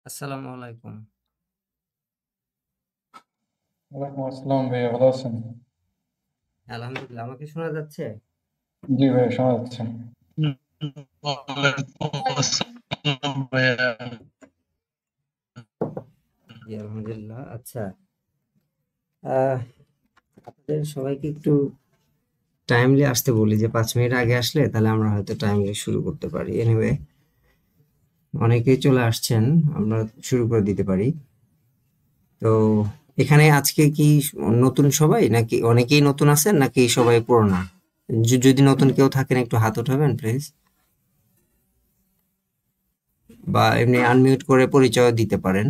আসসালামু আলাইকুম। ওয়ালাইকুম আসসালাম ভাইয়া, ভালো আছেন? আলহামদুলিল্লাহ, আমাকে শোনা যাচ্ছে? জি ভাইয়া, শোনা যাচ্ছে। ওয়ালাইকুম আসসালাম ভাইয়া। জি আলহামদুলিল্লাহ। আচ্ছা, আহ, আপনাদের সবাইকে একটু টাইমলি আসতে বলি, যে 5 মিনিট আগে আসলে তাহলে আমরা হয়তো টাইমলি শুরু করতে পারি। এনিওয়ে, অনেকেই চলে আসছেন, আমরা শুরু করে দিতে পারি। তো এখানে আজকে কি নতুন সবাই, নাকি অনেকেই নতুন আছেন, নাকি সবাই পুরোনা? যদি নতুন কেউ থাকেন একটু হাত উঠাবেন প্লিজ, বা এমনি আনমিউট করে পরিচয় দিতে পারেন।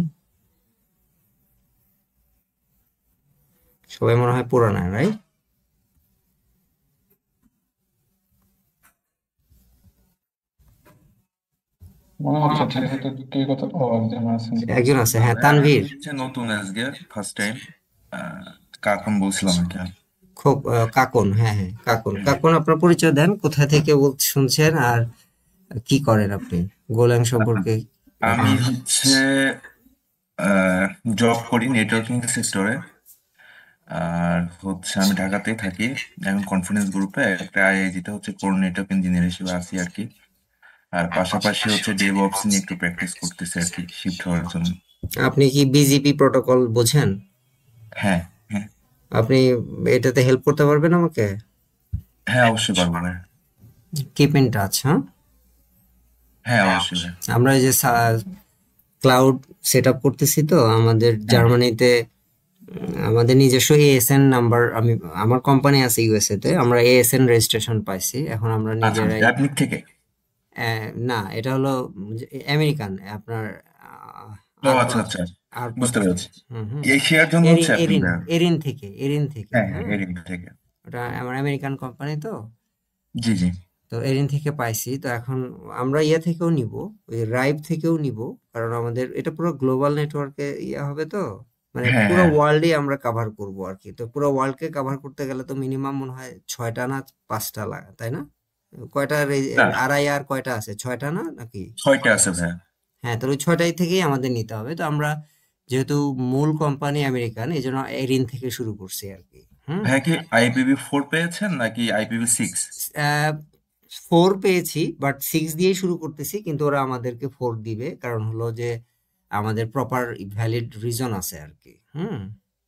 সবাই মনে হয় পুরোনা, রাইট? মনে হচ্ছে যে হয়তো কে কথা একজন আছেন। একজন আছে, হ্যাঁ, আমি তানভীর। হচ্ছে নতুন আজকে ফার্স্ট টাইম। কাকন বলছিলাম আর কি। খুব কাকন, হ্যাঁ হ্যাঁ, কাকন। হ্যাঁ। কাকন, আপনার পরিচয় দেন, কোথা থেকে শুনছেন, আর কি করেন আপনি, গোল্যান্ড আহ, সম্পর্কে। আমি আহ, হচ্ছে জব করি নেটওয়ার্কিং সেক্টরে। আর হচ্ছে আমি ঢাকাতেই থাকি। এখন কনফিডেন্স গ্রুপে একটা আইআইজিতে হচ্ছে কোর নেটওয়ার্ক ইঞ্জিনিয়ার হিসেবে আছি আর কি। আর পাশাপাশি হচ্ছে ডেভঅপস নিয়ে একটু প্র্যাকটিস করতেছি আর কি, শিফট হওয়ার জন্য। আপনি কি বিজিপি প্রোটোকল বোঝেন? হ্যাঁ, হ্যাঁ, আপনি এটাতে হেল্প করতে পারবেন আমাকে? হ্যাঁ, অবশ্যই পারবো ভাই। কিপ ইন টাচ, হ্যাঁ। হ্যাঁ, অবশ্যই ভাই। আমরা এই যে ক্লাউড সেট আপ করতেছি, তো আমাদের হ্যাঁ। জার্মানিতে আমাদের নিজস্ব এএসএন নাম্বার, আমার কোম্পানি আছে ইউএসএ তে, আমরা এএসএন রেজিস্ট্রেশন পাইছি, এখন আমরা আচ্ছা, নিজেরাই। অ্যাপনিক থেকে। না, এটা হলো আমেরিকান, আপনার ও আরপা আচ্ছা, আচ্ছা, আরপা বুঝতে থেকে। পেরেছি। হুম হুম। এশিয়ার জন্য হচ্ছে অ্যাপনিক এরিন ভাই। এরিন থেকে, এরিন থেকে, হ্যাঁ, হ্যাঁ, হ্যাঁ। এরিন থেকে। ওটা আমার আমেরিকান কোম্পানি তো। জি, জি। তো এরিন থেকে পাইছি, তো এখন আমরা ইয়ে থেকেও নিব, ওই রাইভ থেকেও নিব, কারণ আমাদের এটা পুরো গ্লোবাল নেটওয়ার্কে ইয়ে হবে তো, মানে হ্যাঁ, পুরো হ্যাঁ। ওয়ার্ল্ডে আমরা কাভার করব আর কি। তো পুরো ওয়ার্ল্ডকে কাভার করতে গেলে তো মিনিমাম মনে হয় 6টা না 5টা লাগে, তাই না? কয়টা না, আড়াই আর কয়টা আছে, 6টা না নাকি? 6টা আছে ভাই। হ্যাঁ, তাহলে ওই 6টাই থেকেই আমাদের নিতে হবে। তো আমরা যেহেতু মূল কোম্পানি আমেরিকান, এই জন্য এরিন থেকে শুরু করছি আর কি। হুম। ভাইয়া কি IPv4 পেয়েছেন নাকি IPv6? 4 পেয়েছি, বাট 6 দিয়েই শুরু করতেছি, কিন্তু ওরা আমাদেরকে 4 দিবে, কারণ হলো যে আমাদের প্রপার ভ্যালিড রিজন আছে আর কি। হুম।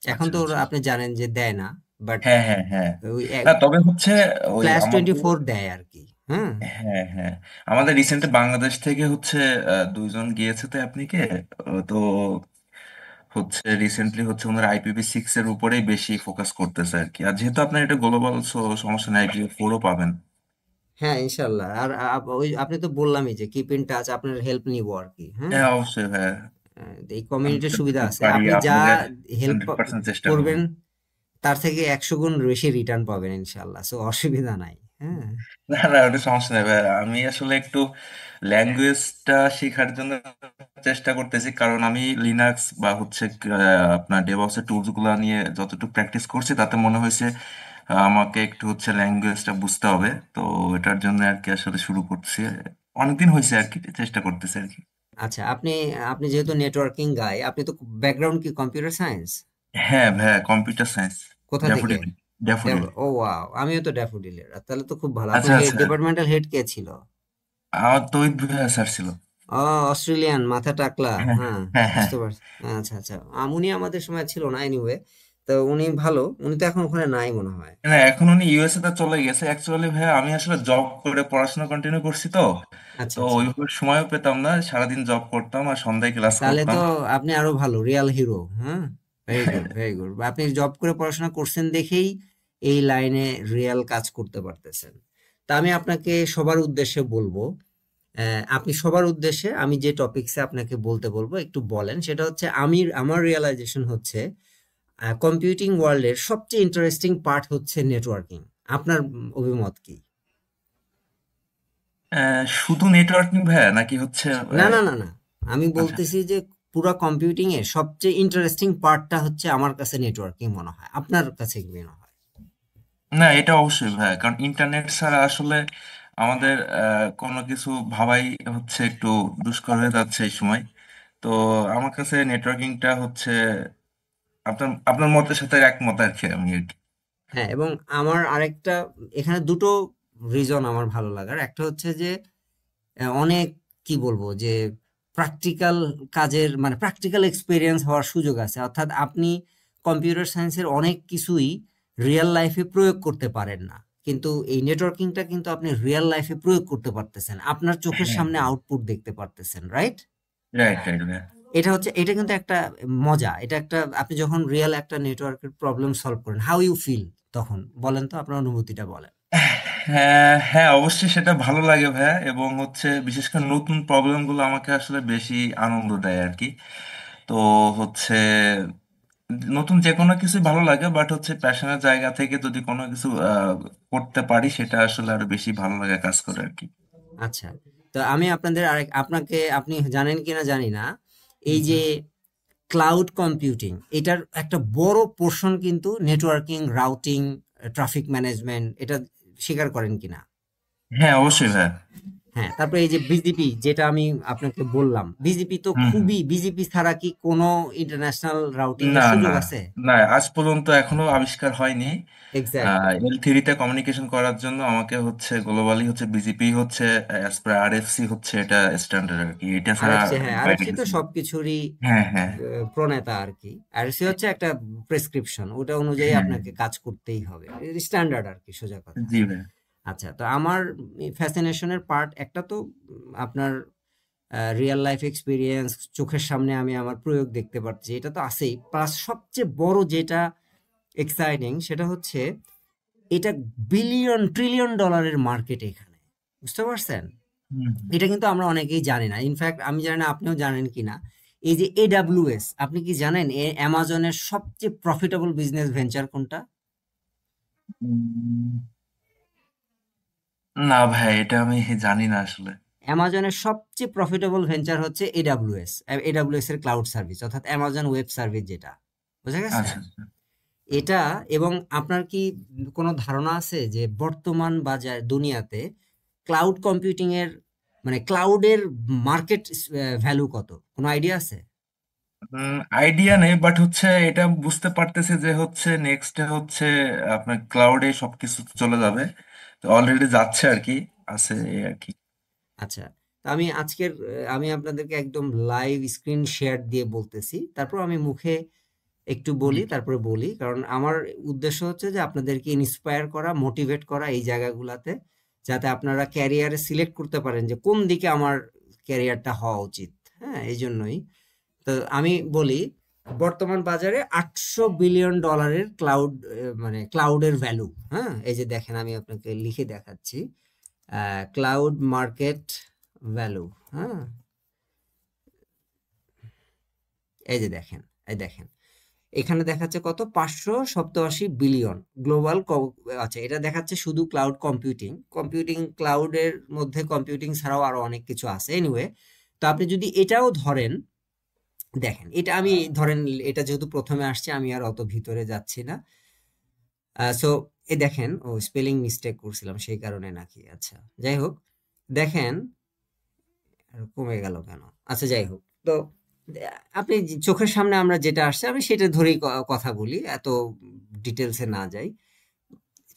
এখন আচ্ছা, তো ওরা, আচ্ছা। আপনি জানেন যে দেয় না, বাট হ্যাঁ, হ্যাঁ, হ্যাঁ। ওই না, তবে হচ্ছে ওই ফ্ল্যাশ টোয়েন্টি আমাদের। ফোর দেয় আর কি। হ্যাঁ। হ্যাঁ, হ্যাঁ। আমাদের রিসেন্টলি বাংলাদেশ থেকে হচ্ছে দুইজন গিয়েছে তো আপনি তো হচ্ছে রিসেন্টলি হচ্ছে ওনার IPv6 এর উপরেই বেশি ফোকাস করতেছে আর কি। আর যেহেতু আপনার এটা গ্লোবাল, সো সমস্যা নেই, IPv4ও পাবেন। হ্যাঁ, ইনশাল্লাহ। আর ওই আপনি তো বললামই যে কিপ ইন টাচ, আপনার হেল্প নিব আর কি। হ্যাঁ। হ্যাঁ, অবশ্যই ভাইয়া। এই আমি কমিউনিটির সুবিধা যতটুকু আছে, পারি আপনি যা আপনাদের হেল্প 100% চেষ্টা করবো। করবেন তার থেকে 100 গুণ বেশি রিটার্ন পাবেন ইনশাল্লাহ, সো অসুবিধা নাই। হ্যাঁ। না, না, ওটা সমস্যা নেই ভাই। আমি আসলে একটু ল্যাঙ্গুয়েজটা শেখার জন্য চেষ্টা করতেছি, কারণ আমি লিনাক্স বা হচ্ছে আপনার ডেভঅপস এর টুলস গুলো নিয়ে যতটুকু প্র্যাকটিস করছি তাতে মনে হয়েছে আমাকে একটু হচ্ছে ল্যাঙ্গুয়েজটা বুঝতে হবে। তো এটার জন্য আর কি আসলে শুরু করছি। অনেকদিন হয়েছে আর কি, চেষ্টা করতেছি আর কি। আচ্ছা, আপনি আপনি যেহেতু নেটওয়ার্কিং গাই, আপনি তো ব্যাকগ্রাউন্ড কি কম্পিউটার সায়েন্স? হ্যাঁ ভাইয়া, কম্পিউটার সায়েন্স। কোথা থেকে? ড্যাফোডিল। ড্যাফোডিল। ও ওয়াও, আমিও তো ড্যাফোডিলের। তাহলে তো খুব ভালো। আচ্ছা, আপনার হেড, আচ্ছা। ডিপার্টমেন্টাল হেড কে ছিল? আমার তো ওই ভাইয়া স্যার ছিল। ও, অস্ট্রেলিয়ান, মাথা টাকলা, হ্যাঁ, হ্যাঁ। হ্যাঁ, হ্যাঁ। বুঝতে পারছি। আচ্ছা আচ্ছা, উনি আমাদের সময় ছিল না, এনিওয়ে। তো উনি ভালো, উনি তো এখন ওখানে নাই মনে হয়। না, এখন উনি ইউএসএ তে চলে গেছে অ্যাকচুয়ালি ভাইয়া। আমি আসলে জব করে পড়াশোনা কন্টিনিউ করছি তো। আচ্ছা তো আচ্ছা। ওইভাবে সময়ও পেতাম না, সারাদিন জব করতাম আর সন্ধ্যায় ক্লাস তাহলে করতাম। তো আপনি আরো ভালো, রিয়াল হিরো। হ্যাঁ, ভেরি গুড ভেরি গুড। আপনি জব করে পড়াশোনা করছেন দেখেই এই লাইনে রিয়াল কাজ করতে পারতেছেন। তা আমি আপনাকে সবার উদ্দেশ্যে বলবো, আপনি সবার উদ্দেশ্যে আমি যে টপিকসে আপনাকে বলতে বলবো একটু বলেন। সেটা হচ্ছে, আমার রিয়েলাইজেশন হচ্ছে কম্পিউটিং ওয়ার্ল্ডের সবচেয়ে ইন্টারেস্টিং পার্ট হচ্ছে নেটওয়ার্কিং। আপনার অভিমত কি? শুধু নেটওয়ার্কিং ভাইয়া নাকি হচ্ছে না না না না, আমি আচ্ছা। বলতেছি যে পুরা কম্পিউটিং এর সবচেয়ে ইন্টারেস্টিং পার্টটা হচ্ছে আমার কাছে নেটওয়ার্কিং মনে হয়, আপনার কাছে কি মনে হয়? না, এটা অবশ্যই ভাইয়া, কারণ ইন্টারনেট ছাড়া আসলে আমাদের কোনো কিছু ভাবাই হচ্ছে একটু দুষ্কর হয়ে যাচ্ছে এই সময়। তো আমার কাছে নেটওয়ার্কিংটা হচ্ছে আপনার আপনার মতের সাথে একমত আর কি আমি আর কি। হ্যাঁ, এবং আমার আরেকটা এখানে দুটো রিজন আমার ভালো লাগার। একটা হচ্ছে যে অনেক কি বলবো যে প্র্যাকটিক্যাল কাজের মানে প্র্যাকটিক্যাল এক্সপিরিয়েন্স হওয়ার সুযোগ আছে, অর্থাৎ আপনি কম্পিউটার সায়েন্সের অনেক কিছুই রিয়েল লাইফে প্রয়োগ করতে পারেন না, কিন্তু এই নেটওয়ার্কিংটা কিন্তু আপনি রিয়েল লাইফে প্রয়োগ করতে পারতেছেন, আপনার চোখের হ্যাঁ, সামনে আউটপুট দেখতে পারতেছেন, রাইট? রাইট রাইট ভাইয়া। এটা কিন্তু একটা মজা, এটা একটা আপনি যখন রিয়েল একটা নেটওয়ার্কের প্রবলেম সলভ করেন, হাউ ইউ ফিল তখন বলেন তো, আপনার অনুভূতিটা বলেন। হ্যাঁ হ্যাঁ, অবশ্যই সেটা ভালো লাগে ভাইয়া, এবং হচ্ছে বিশেষ করে নতুন প্রবলেম গুলো আমাকে আসলে বেশি আনন্দ দেয় আর কি। তো হচ্ছে নতুন যে কোনো কিছু ভালো লাগে, বাট হচ্ছে প্যাশনের জায়গা থেকে যদি কোনো কিছু করতে পারি সেটা আসলে আরো বেশি ভালো লাগে কাজ করে আর কি। আচ্ছা, তো আমি আপনাকে আপনি জানেন কিনা জানি না, এই যে ক্লাউড কম্পিউটিং এটার একটা বড় পোর্শন কিন্তু নেটওয়ার্কিং, রাউটিং, ট্রাফিক ম্যানেজমেন্ট, এটা স্বীকার করেন কিনা? হ্যাঁ অবশ্যই ভাইয়া। হ্যাঁ, তারপরে এই যে বিজিপি যেটা আমি আপনাকে বললাম, বিজিপি তো হুম হুম। খুবই, বিজিপি ছাড়া কি কোনো ইন্টারন্যাশনাল রাউটিং না এর সুযোগ না আছে? না, আজ পর্যন্ত এখনো আবিষ্কার হয়নি। এক্স্যাক্টলি। L3 তে কমিউনিকেশন করার জন্য আমাকে হচ্ছে গ্লোবালি হচ্ছে বিজিপি হচ্ছে অ্যাজ পার আরএফসি হচ্ছে এটা স্ট্যান্ডার্ড আর কি, এটা ছাড়া আরএফসি, হ্যাঁ, বাইরে আরএফসি তো কিছু না। সবকিছুরই হ্যাঁ হ্যাঁ প্রণেতা আর কি। আরএফসি হচ্ছে একটা প্রেসক্রিপশন, ওটা অনুযায়ী হ্যাঁ। আপনাকে কাজ করতেই হবে, স্ট্যান্ডার্ড আর কি, সোজা কথা। জি ভাই। আচ্ছা, তো আমার ফ্যাসিনেশনের পার্ট একটা তো আপনার রিয়েল লাইফ এক্সপিরিয়েন্স, চোখের সামনে আমি আমার প্রয়োগ দেখতে পাচ্ছি, এটা তো আছেই, প্লাস সবচেয়ে বড় যেটা এক্সাইটিং সেটা হচ্ছে এটা বিলিয়ন ট্রিলিয়ন ডলারের মার্কেট এখানে, বুঝতে পারছেন? হুম। এটা কিন্তু আমরা অনেকেই জানি না, ইনফ্যাক্ট আমি জানি না আপনিও জানেন কিনা, এই যে এডাব্লিউএস, আপনি কি জানেন অ্যামাজনের সবচেয়ে প্রফিটেবল বিজনেস ভেঞ্চার কোনটা? উম, না ভাই, এটা আমি জানি না আসলে। অ্যামাজনের সবচেয়ে প্রফিটেবল ভেঞ্চার হচ্ছে এডাব্লিউএস, এডাব্লিউএস এর ক্লাউড সার্ভিস, অর্থাৎ অ্যামাজন ওয়েব সার্ভিস যেটা, বুঝা গেছে? আচ্ছা আচ্ছা। এটা, এবং আপনার কি কোনো ধারণা আছে যে বর্তমান বাজার দুনিয়াতে ক্লাউড কম্পিউটিং এর মানে ক্লাউডের মার্কেট ভ্যালু কত, কোনো আইডিয়া আছে? আইডিয়া নেই, বাট হচ্ছে এটা বুঝতে পারতেছে যে হচ্ছে নেক্সট হচ্ছে আপনার ক্লাউডে সবকিছু চলে যাবে, তো অলরেডি যাচ্ছে আর কি, আছে এই আর কি। আচ্ছা, তো আমি আজকের আমি আপনাদেরকে একদম লাইভ স্ক্রিন শেয়ার দিয়ে বলতেছি, তারপর আমি মুখে একটু বলি, হুম। তারপরে বলি, কারণ আমার উদ্দেশ্য হচ্ছে যে আপনাদেরকে ইন্সপায়ার করা, মোটিভেট করা এই জায়গাগুলাতে, যাতে আপনারা ক্যারিয়ারে সিলেক্ট করতে পারেন যে কোন দিকে আমার ক্যারিয়ারটা হওয়া উচিত। হ্যাঁ, এই জন্যই তো আমি বলি, বর্তমান বাজারে $800 বিলিয়ন ক্লাউড, মানে ক্লাউডের ভ্যালু। হ্যাঁ, এই যে দেখেন আমি আপনাকে লিখে দেখাচ্ছি, ক্লাউড মার্কেট ভ্যালু। হ্যাঁ, এই যে দেখেন, এই দেখেন, এখানে দেখাচ্ছে কত, 587 বিলিয়ন গ্লোবাল। আচ্ছা, এটা দেখাচ্ছে শুধু ক্লাউড কম্পিউটিং, ক্লাউডের মধ্যে কম্পিউটিং ছাড়াও আরো অনেক কিছু আছে, এনিওয়ে। তো আপনি যদি এটাও ধরেন, দেখেন এটা আমি ধরেন, এটা যেহেতু প্রথমে আসছে আমি আর অত ভিতরে যাচ্ছি না। সো এ দেখেন, ও স্পেলিং মিস্টেক করছিলাম সেই কারণে নাকি, আচ্ছা যাই হোক, দেখেন আর কমে গেল কেন, আচ্ছা যাই হোক। তো আপনি চোখের সামনে আমরা যেটা আসছে আমি সেটা ধরেই কথা বলি, এত ডিটেলসে না যাই।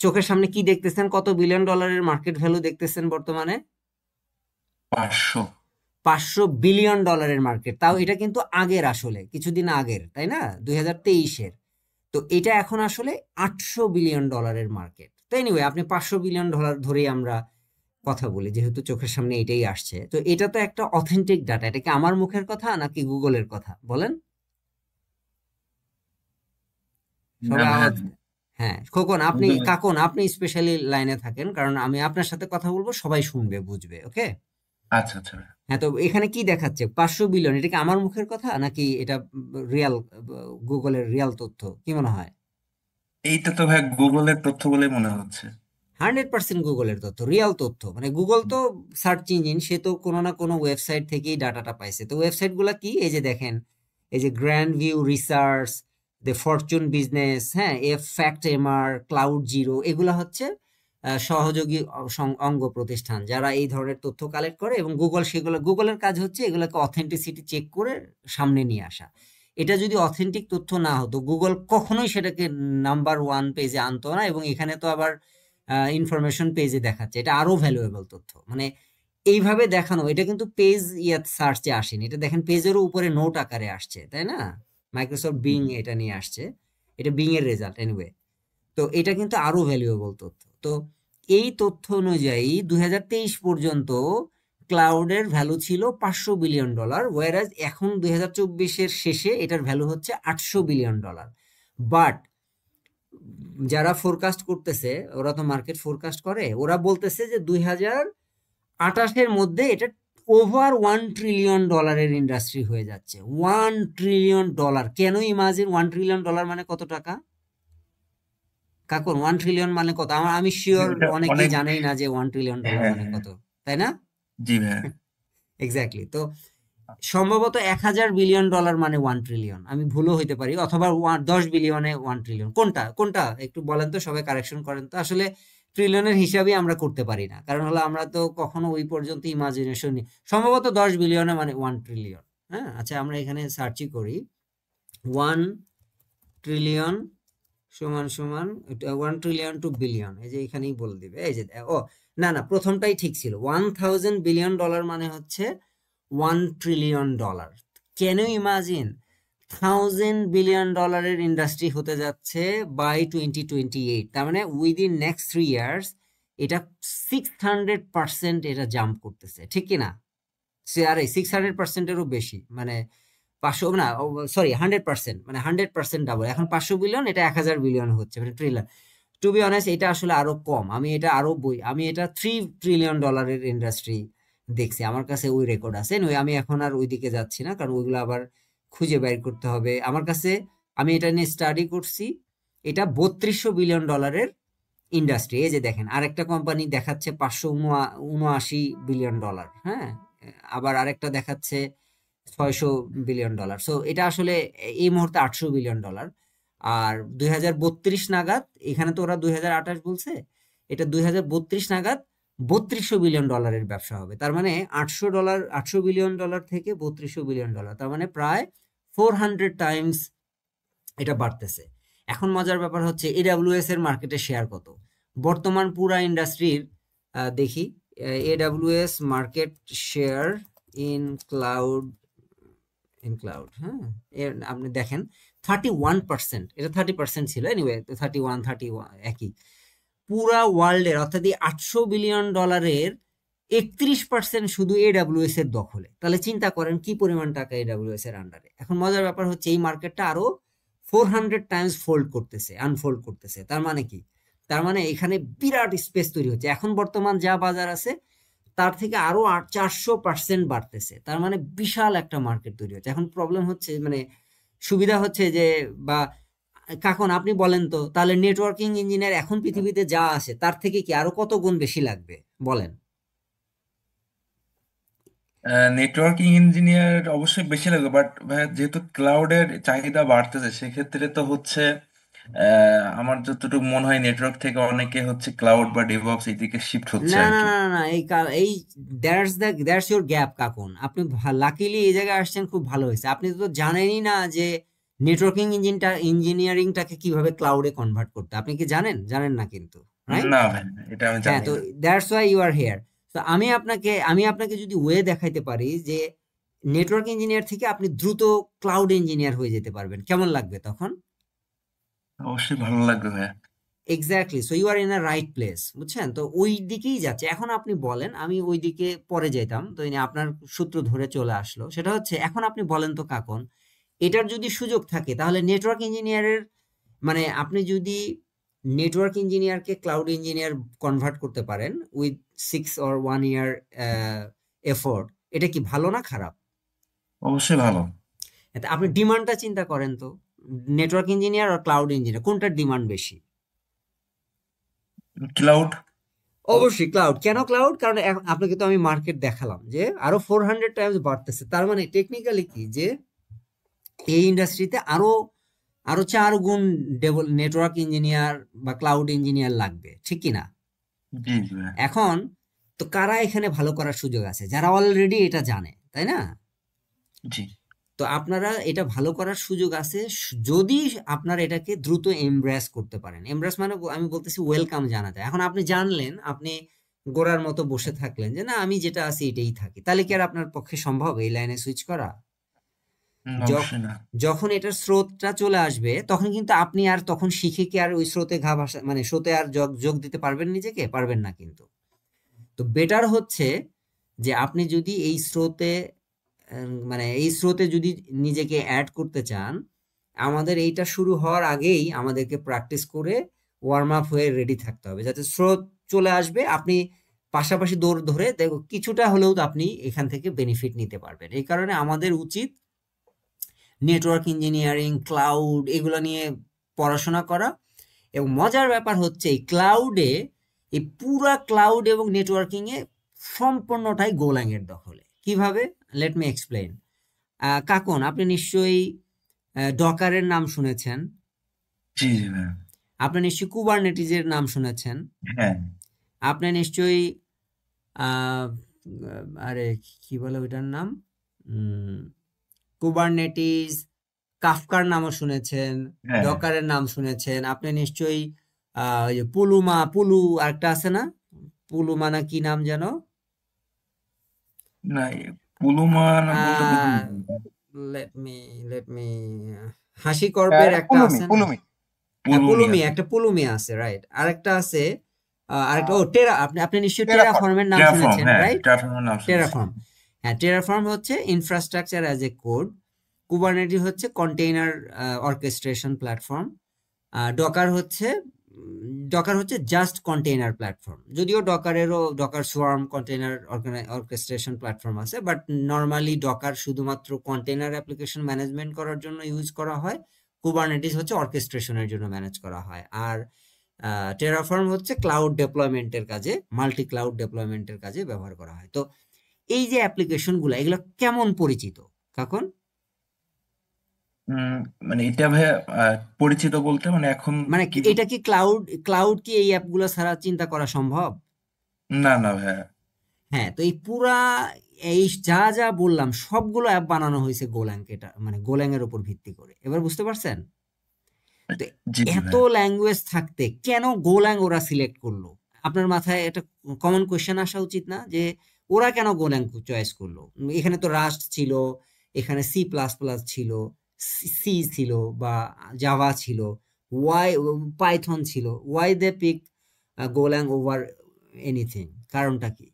চোখের সামনে কি দেখতেছেন, কত বিলিয়ন ডলারের মার্কেট ভ্যালু দেখতেছেন বর্তমানে? 500। $500 বিলিয়ন মার্কেট, তাও এটা কিন্তু আগের, আসলে কিছুদিন আগের, তাই না, 2023-এর। তো এটা এখন আসলে $800 বিলিয়ন মার্কেট। তো এনিওয়ে, আপনি $500 বিলিয়ন ধরেই আমরা কথা বলি, যেহেতু চোখের সামনে এটাই আসছে। তো এটা তো একটা অথেন্টিক ডাটা, এটা কি আমার মুখের কথা নাকি গুগলের কথা বলেন? না সবাই ভাই, আওয়াজ, হ্যাঁ খোকন, আপনি গুগলে। কাকুন, আপনি স্পেশালি লাইনে থাকেন, কারণ আমি আপনার সাথে কথা বলবো, সবাই শুনবে, বুঝবে, ওকে? আচ্ছা আচ্ছা ভাই। হ্যাঁ, তো এখানে কি দেখাচ্ছে, 500 বিলিয়ন, এটা কি আমার মুখের কথা নাকি এটা রিয়াল, গুগলের রিয়াল তথ্য, কি মনে হয়? এইটা তো ভাই গুগলের তথ্য বলে মনে হচ্ছে। 100% গুগলের তথ্য, রিয়াল তথ্য, মানে গুগল তো সার্চ ইঞ্জিন, সে তো কোনো না কোনো ওয়েবসাইট থেকেই ডাটাটা পাইছে। তো ওয়েবসাইট গুলা কি, এই যে দেখেন, এই যে Grand View Research, the Fortune Business, হ্যাঁ, F fact MR, Cloud Zero, এগুলা হচ্ছে সহযোগী অঙ্গ প্রতিষ্ঠান যারা এই ধরনের তথ্য কালেক্ট করে, এবং গুগলের কাজ হচ্ছে এগুলোকে অথেন্টিসিটি চেক করে সামনে নিয়ে আসা। এটা যদি অথেন্টিক তথ্য না হতো, গুগল কখনোই সেটাকে নাম্বার ওয়ান পেজে আনতো না, এবং এখানে তো আবার ইনফরমেশন পেজে দেখাচ্ছে, এটা আরো ভ্যালুয়েবল তথ্য। মানে এইভাবে দেখানো, এটা কিন্তু পেজ সার্চে আসেনি, এটা দেখেন পেজেরও উপরে নোট আকারে আসছে, তাই না? মাইক্রোসফট বিং এটা নিয়ে আসছে, এটা বিং এর রেজাল্ট এনিওয়ে। তো এটা কিন্তু আরো ভ্যালুয়েবল তথ্য। তো এই তথ্য অনুযায়ী 2023 পর্যন্ত ক্লাউডের ভ্যালু ছিল $500 বিলিয়ন, ওয়ারাজ এখন 2024-এর শেষে এটার ভ্যালু হচ্ছে $800 বিলিয়ন। বাট যারা ফোরকাস্ট করতেছে, ওরা তো মার্কেট ফোরকাস্ট করে, ওরা বলতেছে যে 2028-এর মধ্যে এটা ওভার $1 ট্রিলিয়ন ইন্ডাস্ট্রি হয়ে যাচ্ছে। $1 ট্রিলিয়ন! কেন ইমাজিন, $1 ট্রিলিয়ন মানে কত টাকা কাকুন? 1 ট্রিলিয়ন মানে কত? আমি শিওর এটা অনেকেই অনেক। জানেই না যে $1 ট্রিলিয়ন হ্যাঁ মানে হ্যাঁ, কত, তাই না? জি ভাইয়া। এক্স্যাক্টলি। তো সম্ভবত $1000 বিলিয়ন মানে 1 ট্রিলিয়ন, আমি ভুলও হইতে পারি, অথবা 10 বিলিয়নে 1 ট্রিলিয়ন, কোনটা কোনটা একটু বলেন তো, সবাই কারেকশন করেন তো। আসলে ট্রিলিয়নের হিসাবই আমরা করতে পারি না, কারণ হলো আমরা তো কখনো ওই পর্যন্ত ইমাজিনেশন নিই। সম্ভবত 10 বিলিয়নে মানে 1 ট্রিলিয়ন। হ্যাঁ, আচ্ছা আমরা এখানে সার্চই করি, 1 ট্রিলিয়ন সমান সমান 1 ট্রিলিয়ন টু বিলিয়ন, এই যে এখানেই বলে দিবে, এই যে ও না না, প্রথমটাই ঠিক ছিল। $1000 বিলিয়ন মানে হচ্ছে $1 trillion. Can you imagine, $1000 billion industry হতে যাচ্ছে বাই 2028, তার মানে উইদিন নেক্সট 3 ইয়ার্স এটা 600% এটা জাম্প করতেছে, ঠিক কিনা? আরে 600%-এরও বেশি, মানে 500 না, সরি 100%, মানে 100% ডাবল। এখন 500 বিলিয়ন, এটা 1000 বিলিয়ন হচ্ছে, মানে ট্রিলিয়ন। টু বি অনেস্ট এটা আসলে আরো কম, আমি এটা $3 ট্রিলিয়ন ইন্ডাস্ট্রি দেখছি, আমার কাছে ওই রেকর্ড আছে। আমি এখন আর ওইদিকে যাচ্ছি না, কারণ ওইগুলো আবার খুঁজে বের করতে হবে আমার কাছে। আমি এটা নিয়ে স্টাডি করছি, এটা $3200 বিলিয়ন ইন্ডাস্ট্রি। এই যে দেখেন, আরেকটা কোম্পানি দেখাচ্ছে $579 বিলিয়ন, হ্যাঁ, আবার আরেকটা দেখাচ্ছে $600 বিলিয়ন। সো এটা আসলে এই মুহূর্তে $800 বিলিয়ন। আর 2032 নাগাদ, এখানে তো ওরা 2028 বলছে, এটা 2032 নাগাদ $3200 বিলিয়ন ব্যবসা হবে। তার মানে $800 বিলিয়ন থেকে $3200 বিলিয়ন, তার মানে প্রায় 400 টাইমস এটা বাড়তেছে। এখন মজার ব্যাপার হচ্ছে এডাব্লিউএস এর মার্কেটে শেয়ার কত বর্তমান পুরা ইন্ডাস্ট্রির। দেখি, AWS market share in cloud, হ্যাঁ, আপনি দেখেন 31%, এটা 30% ছিল, এনিওয়ে 31 একই। পুরা ওয়ার্ল্ডের, অর্থাৎ এই $800 বিলিয়ন 31% শুধু এডাব্লিউএস এর দখলে। তাহলে চিন্তা করেন কি পরিমাণ টাকা এডাব্লিউএস এর আন্ডারে। এখন মজার ব্যাপার হচ্ছে এই মার্কেটটা আরো 400 টাইমস আনফোল্ড করতেছে। তার মানে কি? তার মানে এখানে বিরাট স্পেস তৈরি হচ্ছে। এখন বর্তমান যা বাজার আছে তার থেকে আরো 400% বাড়তেছে, তার মানে বিশাল একটা মার্কেট তৈরি হচ্ছে। এখন প্রবলেম হচ্ছে, মানে সুবিধা হচ্ছে যে, বা কাকন আপনি বলেন তো, তাহলে নেটওয়ার্কিং ইঞ্জিনিয়ার এখন পৃথিবীতে যা আছে তার থেকে কি আরো কত গুণ বেশি লাগবে বলেন? নেটওয়ার্কিং ইঞ্জিনিয়ার অবশ্যই বেশি লাগবে, বাট ভাইয়া যেহেতু ক্লাউডের চাহিদা বাড়তেছে সেক্ষেত্রে তো হচ্ছে আমার যতটুকু মনে হয় নেটওয়ার্ক থেকে অনেকে হচ্ছে ক্লাউড বা ডেভঅপস এই দিকে শিফট হচ্ছে না আর না কি। না না না, এই দ্যাটস ইউর গ্যাপ কাকুন। আপনি লাকিলি এই জায়গায় আসছেন, খুব ভালো হয়েছে। আপনি তো জানেনই না যে নেটওয়ার্কিং ইঞ্জিনিয়ারিংটাকে কিভাবে ক্লাউডে কনভার্ট করতে। আপনি কি জানেন? জানেন না কিন্তু, রাইট? না ভাই, এটা আমি হ্যাঁ, জানি তো না। That's why you are here. তো আমি আপনাকে যদি ওয়ে দেখাইতে পারি যে নেটওয়ার্ক ইঞ্জিনিয়ার থেকে আপনি দ্রুত ক্লাউড ইঞ্জিনিয়ার হয়ে যেতে পারবেন, কেমন লাগবে তখন? অবশ্যই ভালো লাগবে ভাইয়া। Exactly, so you are in a right place, বুঝছেন? তো ওই দিকেই যাচ্ছে। এখন আপনি বলেন, আমি ওই দিকে পরে যেতাম, তো আপনার সূত্র ধরে চলে আসলো। সেটা হচ্ছে, এখন আপনি বলেন তো কাকন, এটার যদি সুযোগ থাকে তাহলে নেটওয়ার্ক ইঞ্জিনিয়ারের, মানে আপনি যদি নেটওয়ার্ক ইঞ্জিনিয়ারকে ক্লাউড ইঞ্জিনিয়ার কনভার্ট করতে পারেন উইথ 6 or 1 year এফোর্ট, এটা কি ভালো না খারাপ? অবশ্যই ভালো। এতে আপনি ডিমান্ডটা চিন্তা করেন তো, নেটওয়ার্ক ইঞ্জিনিয়ার আর ক্লাউড ইঞ্জিনিয়ার কোনটার ডিমান্ড বেশি? ক্লাউড। অবশ্যই ক্লাউড। কেন ক্লাউড? কারণ আপনাকে তো আমি মার্কেট দেখালাম যে আরো 400 টাইমস বাড়তেছে। তার মানে টেকনিক্যালি কি, যে এই ইন্ডাস্ট্রিতে আরো আরো 4 গুণ নেটওয়ার্ক ইঞ্জিনিয়ার বা ক্লাউড ইঞ্জিনিয়ার লাগবে, ঠিক কি না? জি জি ভাইয়া। এখন তো কারা এখানে ভালো করার সুযোগ আছে? যারা অলরেডি এটা জানে, তাই না? জি তো আপনারা এটা ভালো করার সুযোগ আছে যদি আপনারা এটাকে দ্রুত এমব্রেস করতে পারেন। এমব্রেস মানে আমি বলতেছি ওয়েলকাম জানাতে। এখন আপনি জানলেন, আপনি গোড়ার মতো বসে থাকলেন যে না আমি যেটা আছি এটাই থাকি, তাহলে কি আর আপনার পক্ষে সম্ভব এই লাইনে সুইচ করা? অবশ্যই না। যখন এটার স্রোতটা চলে আসবে তখন কিন্তু আপনি আর তখন শিখে কি আর ওই স্রোতে ঘা ভাসা মানে স্রোতে আর যোগ যোগ দিতে পারবেন, নিজেকে পারবেন না কিন্তু। তো বেটার হচ্ছে যে আপনি যদি এই স্রোতে মানে এই স্রোতে যদি নিজেকে অ্যাড করতে চান, আমাদের এইটা শুরু হওয়ার আগেই আমাদেরকে প্র্যাকটিস করে ওয়ার্ম আপ হয়ে রেডি থাকতে হবে, যাতে স্রোত চলে আসবে আপনি পাশাপাশি দৌড় ধরে দেখো কিছুটা হলেও তো আপনি এখান থেকে বেনিফিট নিতে পারবেন। এই কারণে আমাদের উচিত নেটওয়ার্ক ইঞ্জিনিয়ারিং, ক্লাউড এগুলো নিয়ে পড়াশোনা করা। এবং মজার ব্যাপার হচ্ছে এই ক্লাউডে, এই পুরা ক্লাউড এবং নেটওয়ার্কিং এ সম্পূর্ণটাই গোলাং এর দখলে। কিভাবে? Let me explain. কাকন, আপনি নিশ্চয়ই ডকারের নাম শুনেছেন, জি জি ভাইয়া। আপনি নিশ্চয়ই কুবারনেটিজের নাম শুনেছেন, হ্যাঁ। আপনি নিশ্চয়ই আহ, আরে কি বলে ওইটার নাম, কুবারনেটিস, কাফকার নামও শুনেছেন, হ্যাঁ। ডকারের নাম শুনেছেন, আপনি নিশ্চয়ই ওই যে পুলু আরেকটা আছে না, পুলুমা না কি নাম যেন, না, পুলুমান বলতে বুঝলাম আহ না। লেট মি হাসি কর্পের একটা পুলুমি আছে না, পুলুমি হ্যাঁ পুলুমি পুলুমি, আছে। একটা পুলুমি আছে, রাইট। আরেকটা আছে আরেকটা, ও টেরা, আপনি আপনি নিশ্চয়ই টেরাফর্ম। টেরাফর্মের নাম ট্রাফর্ম, শুনেছেন, হ্যাঁ রাইট? ট্রাফর্মের নাম শুনছি। টেরাফর্ম, হ্যাঁ টেরাফর্ম হচ্ছে infrastructure as a code, Kubernetes হচ্ছে কন্টেইনার অর্কেস্ট্রেশন প্ল্যাটফর্ম, ডকার হচ্ছে জাস্ট কন্টেইনার প্ল্যাটফর্ম। যদিও Docker swarm container orchestration platform আছে, বাট নর্মালি ডকার শুধুমাত্র কন্টেইনার অ্যাপ্লিকেশন ম্যানেজমেন্ট করার জন্য ইউজ করা হয়, কুবারনেটিস হচ্ছে অর্কেস্ট্রেশনের জন্য ম্যানেজ করা হয়, আর টেরাফর্ম হচ্ছে ক্লাউড ডেপ্লয়মেন্টের কাজে, মাল্টি ক্লাউড ডেপ্লয়মেন্টের কাজে ব্যবহার করা হয়। তো এই যে অ্যাপ্লিকেশনগুলো এগুলো কেমন পরিচিত কাকন? উম, মানে এটা ভাইয়া পরিচিত বলতে মানে এখন মানে কি এটা কি ক্লাউড ক্লাউড কি এই অ্যাপগুলো ছাড়া চিন্তা করা সম্ভব? না না ভাইয়া। হ্যাঁ, তো এই পুরা এই যা যা বললাম সবগুলো অ্যাপ বানানো হয়েছে গোল্যাং, এটা মানে গোল্যাং এর উপর ভিত্তি করে। এবার বুঝতে পারছেন? তো জি জি এত ভাইয়া। ল্যাঙ্গুয়েজ থাকতে কেন গোল্যাং ওরা সিলেক্ট করলো? আপনার মাথায় একটা কমন কোয়েশ্চেন আসা উচিত না যে ওরা কেন গোল্যাং চয়েস করলো? এখানে তো রাস্ট ছিল, এখানে সি প্লাস প্লাস ছিল, সি ছিল, বা জাভা ছিল, ওয়াই পাইথন ছিল, why they pick Golang over anything? কারণটা কি?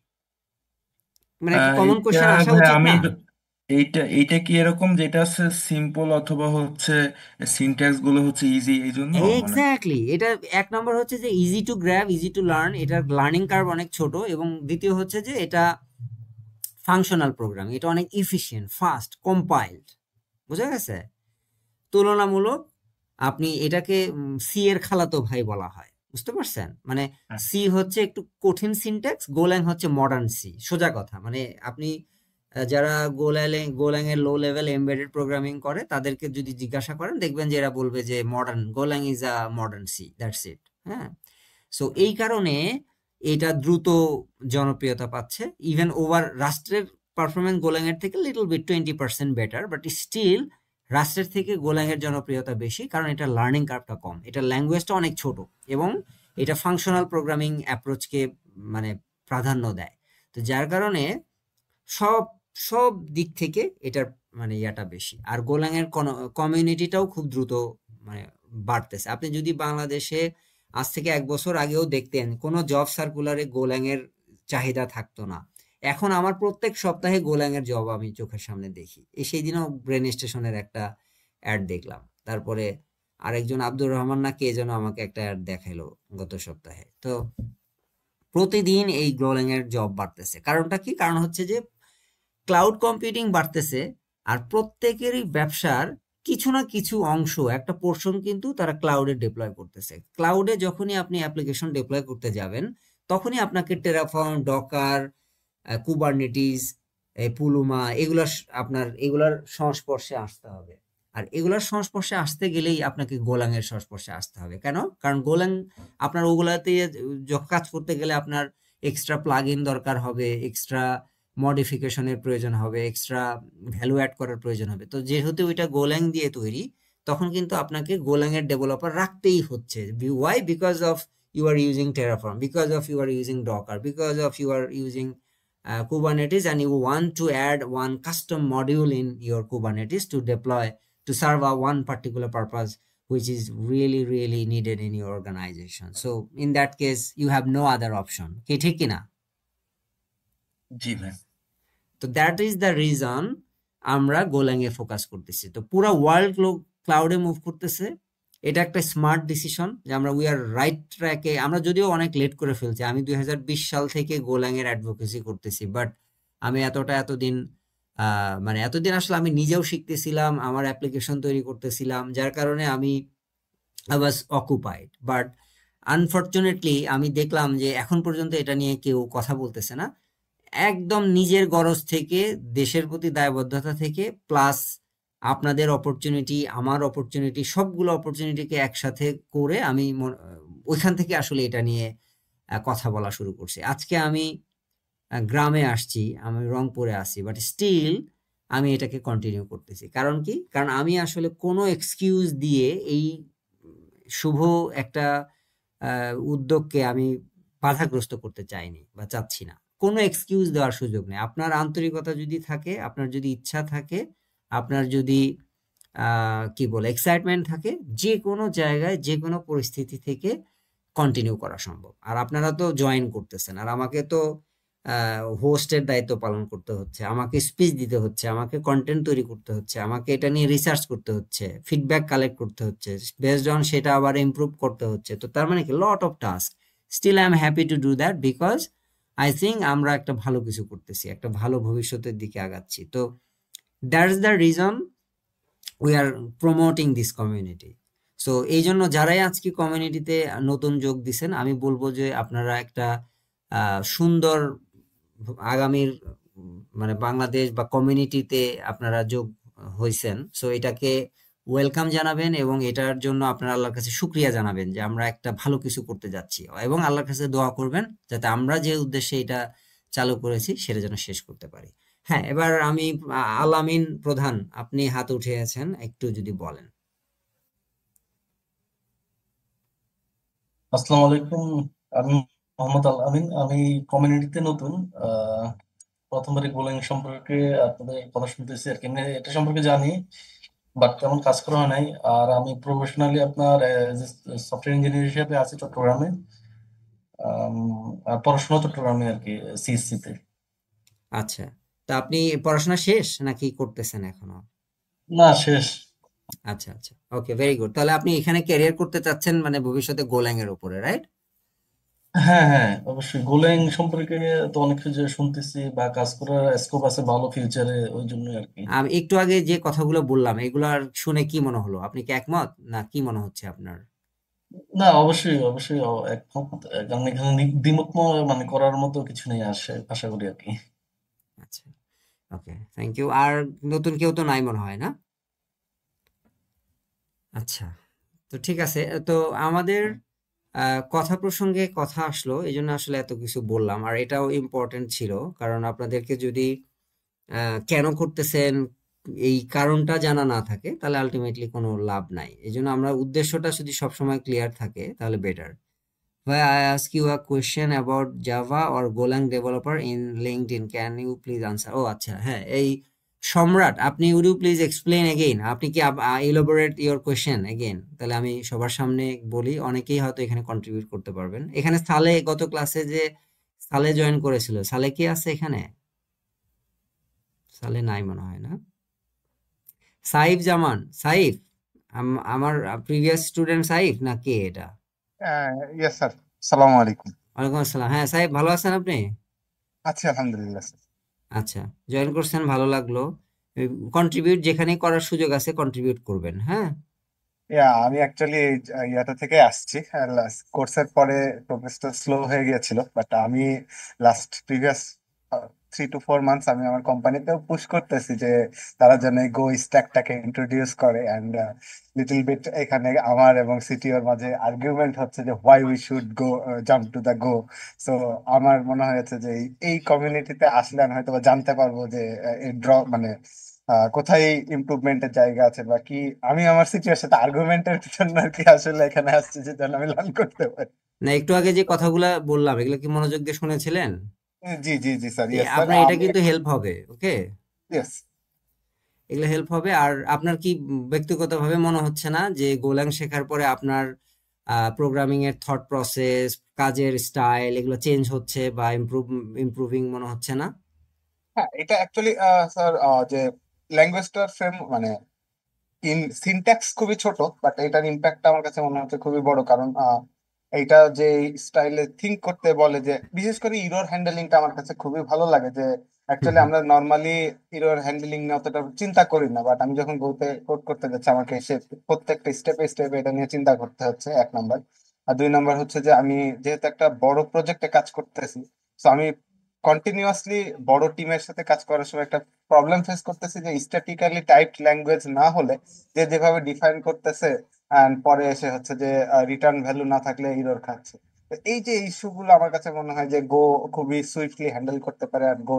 মানে একটা কমন এটা কোয়েশ্চেন আসা ভাইয়া উচিত আমি না? এইটা এইটা কি এরকম যেটা হচ্ছে সিম্পল অথবা হচ্ছে সিনট্যাক্স গুলো হচ্ছে ইজি এই জন্য মানে। এক্স্যাক্টলি, এটা এক নম্বর হচ্ছে যে easy to grab, easy to learn, এটার লার্নিং কার্ভ অনেক ছোট, এবং দ্বিতীয় হচ্ছে যে এটা ফাংশনাল প্রোগ্রাম, এটা অনেক ইফিশিয়েন্ট, ফাস্ট, কম্পাইলড। বুঝা গেছে? তুলনামূলক আপনি এটাকে সি এর খালাতো ভাই বলা হয়। বুঝতে পারছেন? মানে হ্যাঁ। সি হচ্ছে একটু কঠিন সিনট্যাক্স, গোল্যাং হচ্ছে মডার্ন সি। সোজা কথা মানে আপনি যারা গোল্যাং এর লো লেভেল এমবেডেড প্রোগ্রামিং করে তাদেরকে যদি জিজ্ঞাসা করেন দেখবেন যে এরা বলবে যে modern Golang is a modern C, that's it. হ্যাঁ, সো এই কারণে এটা দ্রুত জনপ্রিয়তা পাচ্ছে, ইভেন ওভার রাষ্ট্রের পারফরমেন্স গোল্যাং এর থেকে little bit 20% better, but still রাষ্ট্রের থেকে গোল্যাং এর জনপ্রিয়তা বেশি, কারণ এটা লার্নিং কার্ভটা কম, এটা ল্যাঙ্গুয়েজটা অনেক ছোট, এবং এটা ফাংশনাল প্রোগ্রামিং অ্যাপ্রোচকে মানে প্রাধান্য দেয়। তো যার কারণে সব সব দিক থেকে এটার মানে ইয়াটা বেশি, আর গোলাং এর কমিউনিটিটাও খুব দ্রুত মানে বাড়তেছে। আপনি যদি বাংলাদেশে আজ থেকে 1 বছর আগেও দেখতেন কোনো জব সার্কুলারে গোলাং এর চাহিদা থাকতো না। এখন আমার প্রত্যেক সপ্তাহে গোলাং এর জব আমি চোখের সামনে দেখি। এই সেই দিনও ব্রেন স্টেশনের একটা অ্যাড দেখলাম, তারপরে আরেকজন আব্দুর রহমান না কে যেন আমাকে একটা অ্যাড দেখাইলো গত সপ্তাহে। তো প্রতিদিন এই গোলাং এর জব বাড়তেছে। কারণটা কি? কারণ হচ্ছে যে ক্লাউড কম্পিউটিং বাড়তেছে, আর প্রত্যেকেরই ব্যবসার কিছু না কিছু অংশ, একটা পোর্শন কিন্তু তারা ক্লাউডে ডিপ্লয় করতেছে। ক্লাউডে যখনই আপনি অ্যাপ্লিকেশন ডিপ্লয় করতে যাবেন তখনই আপনাকে টেরাফর্ম, ডকার, কুবারনেটিস, পুলুমা এগুলার আপনার এগুলার সংস্পর্শে আসতে হবে। আর এগুলোর সংস্পর্শে আসতে গেলেই আপনাকে গোলাং এর সংস্পর্শে আসতে হবে। কেন? কারণ গোলাং আপনার ওগুলাতে যখন কাজ করতে গেলে আপনার এক্সট্রা প্লাগ ইন দরকার হবে, এক্সট্রা মডিফিকেশনের প্রয়োজন হবে, এক্সট্রা ভ্যালু অ্যাড করার প্রয়োজন হবে। তো যেহেতু ওইটা গোলাং দিয়ে তৈরি, তখন কিন্তু আপনাকে গোলাং এর ডেভেলপার রাখতেই হচ্ছে। Why? Because of you are using Terraform, because of you are using Docker, because of you are using Kubernetes, and you want to add one custom module in your Kubernetes to deploy to serve a one particular purpose which is really really needed in your organization. So in that case you have no other option, কি ঠিক কি না? জি ভাই। তো that is the reason আমরা গোলাং এ focus করতেছি। তো পুরো ওয়ার্ল্ড ক্লাউডে মুভ করতেছে। এটা একটা স্মার্ট ডিসিশন যে আমরা উই আর রাইট ট্র্যাকে। আমরা যদিও অনেক লেট করে ফেলছি, আমি 2020 সাল থেকে গোলাং এর অ্যাডভোকেসি করতেছি, বাট আমি এতদিন মানে এতদিন আসলে আমি নিজেও শিখতেছিলাম, আমার অ্যাপ্লিকেশন তৈরি করতেছিলাম, যার কারণে আমি I was occupied. But unfortunately আমি দেখলাম যে এখন পর্যন্ত এটা নিয়ে কেউ কথা বলতেছে না। একদম নিজের গরজ থেকে, দেশের প্রতি দায়বদ্ধতা থেকে, প্লাস আপনাদের অপরচুনিটি, আমার অপরচুনিটি, সবগুলো অপরচুনিটিকে একসাথে করে আমি ওইখান থেকে আসলে এটা নিয়ে কথা বলা শুরু করছি। আজকে আমি গ্রামে আসছি, আমি রংপুরে আছি, বাট স্টিল আমি এটাকে কন্টিনিউ করতেছি। কারণ কি? কারণ আমি আসলে কোনো এক্সকিউজ দিয়ে এই শুভ একটা উদ্যোগকে আমি বাধাগ্রস্ত করতে চাইনি বা চাচ্ছি না। কোনো এক্সকিউজ দেওয়ার সুযোগ নেই। আপনার আন্তরিকতা যদি থাকে, আপনার যদি ইচ্ছা থাকে, আপনার যদি কি বলে এক্সাইটমেন্ট থাকে, যে কোনো জায়গায় যে কোনো পরিস্থিতি থেকে কন্টিনিউ করা সম্ভব। আর আপনারা তো জয়েন করতেছেন, আর আমাকে তো হোস্টের দায়িত্ব পালন করতে হচ্ছে, আমাকে স্পিচ দিতে হচ্ছে, আমাকে কন্টেন্ট তৈরি করতে হচ্ছে, আমাকে এটা নিয়ে রিসার্চ করতে হচ্ছে, ফিডব্যাক কালেক্ট করতে হচ্ছে, বেসড অন সেটা আবার ইমপ্রুভ করতে হচ্ছে। তো তার মানে কি lot of task. Still I am happy to do that because I think আমরা একটা ভালো কিছু করতেছি, একটা ভালো ভবিষ্যতের দিকে আগাচ্ছি। তো that's the reason we are promoting this community. So এই জন্য যারাই আজকে কমিউনিটিতে নতুন যোগ দিছেন, আমি বলবো যে আপনারা একটা সুন্দর আগামীর মানে বাংলাদেশ বা কমিউনিটিতে আপনারা যোগ হয়েছেন। সো এটাকে ওয়েলকাম জানাবেন এবং এটার জন্য আপনারা আল্লাহর কাছে শুক্রিয়া জানাবেন যে আমরা একটা ভালো কিছু করতে যাচ্ছি, এবং আল্লাহর কাছে দোয়া করবেন যাতে আমরা যে উদ্দেশ্যে এটা চালু করেছি সেটা যেন শেষ করতে পারি। হ্যাঁ, এবার আমি আলামিন প্রধান, আপনি হাত উঠিয়েছেন, একটু যদি বলেন। আসসালামু আলাইকুম। আমি মোহাম্মদ আল আমিন। আমি কমিউনিটিতে নতুন। আহ প্রথমবারই গোলাং সম্পর্কে আপনাদের কথা শুনতেছি আর কি। এমনি এটা সম্পর্কে জানি, বাট তেমন কাজ করা হয় নাই। আর আমি প্রফেশনালি আপনার সফটওয়্যার ইঞ্জিনিয়ার হিসেবে আছি চট্টগ্রামে। আম, আর পড়াশোনা চট্টগ্রামে আর কি, সিএসসি তে। আচ্ছা, তা আপনি পড়াশোনা শেষ নাকি করতেছেন এখনো? না, শেষ। আচ্ছা আচ্ছা, ওকে, ভেরি গুড। তাহলে আপনি এখানে ক্যারিয়ার করতে চাচ্ছেন মানে ভবিষ্যতে গোল্যাং এর উপরে, রাইট? হ্যাঁ হ্যাঁ, অবশ্যই গোলাং সম্পর্কে তো অনেক কিছু শুনতেছি, বা কাজ করার স্কোপ আছে ভালো ফিউচারে, ওই জন্যই আর কি। আমি একটু আগে যে কথাগুলো বললাম এগুলো শুনে কি মনে হলো? আপনি কি একমত, না কি মনে হচ্ছে আপনার? না, অবশ্যই অবশ্যই একমত। কারণ এখানে দ্বিমত মানে করার মতো কিছু নেই, আশা করি আর কি। আচ্ছা, ওকে, থ্যাংক ইউ। আর নতুন কেউ তো নাই মনে হয়, না? আচ্ছা, তো ঠিক আছে। তো আমাদের কথা প্রসঙ্গে কথা আসলো, এই জন্য আসলে এত কিছু বললাম। আর এটাও ইম্পর্টেন্ট ছিল, কারণ আপনাদেরকে যদি কেন করতেছেন এই কারণটা জানা না থাকে তাহলে আলটিমেটলি কোনো লাভ নাই। এই জন্য আমরা উদ্দেশ্যটা যদি সবসময় ক্লিয়ার থাকে তাহলে better. Why I ask you a question about Java or Golang developer in LinkedIn, can you please answer? ও আচ্ছা, হ্যাঁ, এই সম্রাট, আপনি would you please explain again? আপনি কি elaborate your question again? তাহলে আমি সবার সামনে বলি, অনেকেই হয়তো এখানে কন্ট্রিবিউট করতে পারবেন। এখানে সালে গত ক্লাসে যে সালে জয়েন করেছিল, সালে কি আছে এখানে? সালে নাই মনে হয়, না? সাইফ জামান, সাইফ, আমার প্রিভিয়াস স্টুডেন্ট সাইফ না কে এটা? ইয়েস স্যার, সালাম আলাইকুম। ওয়ালাইকুম আসসালাম। হ্যাঁ সাইফ, ভালো আছেন আপনি? আছি আলহামদুলিল্লাহ স্যার। আচ্ছা, জয়েন করছেন, ভালো লাগলো। কন্ট্রিবিউট যেখানে করার সুযোগ আছে কন্ট্রিবিউট করবেন, হ্যাঁ? আমি অ্যাকচুয়ালি ইয়াটা থেকে আসছি। কোর্সের পরে প্রোগ্রেসটা স্লো হয়ে গিয়েছিল, বাট আমি লাস্ট প্রিভিয়াস 3 to 4 months আমি আমার কোম্পানিতেও পুশ করতেছি যে তারা যেন গো স্ট্যাকটাকে ইন্ট্রোডিউস করে, অ্যান্ড লিটল বিট এখানে আমার এবং সিটিওর মাঝে আর্গুমেন্ট হচ্ছে যে why we should go jump to the go. So আমার মনে হয়েছে যে এই কমিউনিটিতে আসলে আমি হয়তো বা জানতে পারবো যে এই মানে কোথায় ইমপ্রুভমেন্টের জায়গা আছে বা কি। আমি আমার সিটিওর সাথে আর্গুমেন্টের জন্য আর কি আসলে এখানে আসছি যে যেন আমি লার্ন করতে পারি। না, একটু আগে যে কথাগুলা বললাম এগুলো কি মনোযোগ দিয়ে শুনেছিলেন? জি জি জি স্যার, ইয়েস স্যার। আপনার এটা কিন্তু হেল্প হবে, ওকে? ইয়েস। এগুলো হেল্প হবে। আর আপনার কি ব্যক্তিগতভাবে মনে হচ্ছে না যে গোলাং শেখার পরে আপনার প্রোগ্রামিং এর থট প্রসেস, কাজের স্টাইল এগুলো চেঞ্জ হচ্ছে বা ইমপ্রুভিং মনে হচ্ছে না? হ্যাঁ, এটা অ্যাকচুয়ালি স্যার যে ল্যাঙ্গুয়েজটার ফ্রেম মানে সিনট্যাক্স খুবই ছোট, বাট এটার ইম্প্যাক্টটা আমার কাছে মনে হচ্ছে খুবই বড়। কারণ এইটা যে স্টাইলে থিঙ্ক করতে বলে, যে বিশেষ করে ইরর হ্যান্ডেলিংটা আমার কাছে খুবই ভালো লাগে। যে হুম অ্যাকচুয়ালি হুম। আমরা নর্মালি ইরর হ্যান্ডেলিং নিয়ে অতটা চিন্তা করি না, বাট আমি যখন বইতে কোড করতে যাচ্ছি আমাকে সে প্রত্যেকটা স্টেপে স্টেপে এটা নিয়ে চিন্তা করতে হচ্ছে, 1 নাম্বার। আর 2 নাম্বার হচ্ছে যে আমি যেহেতু একটা বড় প্রজেক্টে কাজ করতেছি, তো আমি কন্টিনিউয়াসলি বড় টিমের সাথে কাজ করার সময় একটা প্রবলেম ফেস করতেছি যে স্ট্যাটিক্যালি টাইপড ল্যাঙ্গুয়েজ না হলে যে যেভাবে ডিফাইন করতেছে অ্যান্ড পরে এসে হচ্ছে যে রিটার্ন ভ্যালু না থাকলে ইরর খাচ্ছে। তো এই যে ইস্যুগুলো আমার কাছে মনে হয় যে গো খুবই সুইফটলি হ্যান্ডেল করতে পারে। আর গো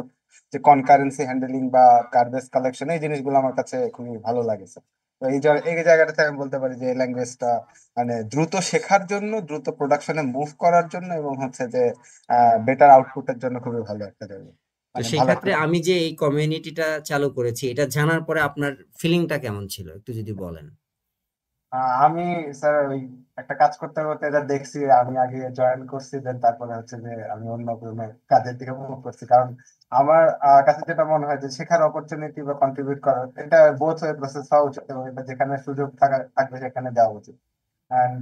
যে কনকারেন্সি হ্যান্ডেলিং বা গার্বেজ কালেকশন, এই জিনিসগুলো আমার কাছে খুবই ভালো লাগে স্যার। তো এই জায়গাটাতে আমি বলতে পারি যে ল্যাঙ্গুয়েজটা মানে দ্রুত শেখার জন্য, দ্রুত প্রোডাকশনে মুভ করার জন্য এবং হচ্ছে যে বেটার আউটপুটের জন্য খুবই ভালো একটা জায়গা, তো মানে সেই ভালো একটা। ক্ষেত্রে আমি যে এই কমিউনিটিটা চালু করেছি এটা জানার পরে আপনার ফিলিংটা কেমন ছিল একটু যদি বলেন। আমি স্যার ওই একটা কাজ করতে করতে এটা দেখছি, আমি আগে জয়েন করছি, দেন তারপরে হচ্ছে যে আমি অন্য কোনো কাজের দিকে মুভ করছি। কারণ আমার কাছে যেটা মনে হয় যে শেখার অপরচুনিটি বা কন্ট্রিবিউট করার এটা বোথ ওয়ে প্রসেস হওয়া উচিত, এবং এটা যেখানে সুযোগ থাকবে সেখানে দেওয়া উচিত। অ্যান্ড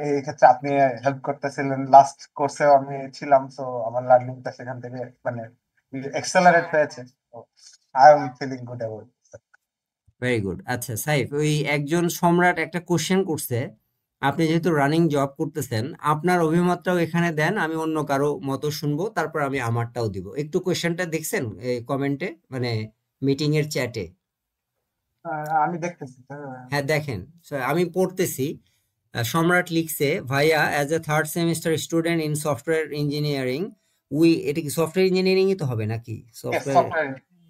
এই ক্ষেত্রে আপনি হেল্প করতেছিলেন, লাস্ট কোর্সেও আমি ছিলাম, তো আমার লার্নিংটা সেখান থেকে মানে এক্সেলারেট হয়েছে। I am feeling good about. Very good. আচ্ছা সাইফ, ওই একজন সম্রাট একটা কোশ্চেন করছে, আপনি যেহেতু রানিং জব করতেছেন আপনার অভিমতটাও এখানে দেন, আমি অন্য কারো মতো শুনবো, তারপর আমি আমারটাও দিব। একটু কোশ্চেনটা দেখছেন এই কমেন্টে, মানে মিটিং এর চ্যাটে? আমি দেখতেছি স্যার। হ্যাঁ দেখেন। So, আমি পড়তেছি। সম্রাট লিখছে, ভাইয়া as a third semester student in software engineering, এটা কি সফটওয়্যার ইঞ্জিনিয়ারিংই তো হবে নাকি? Yes, software. software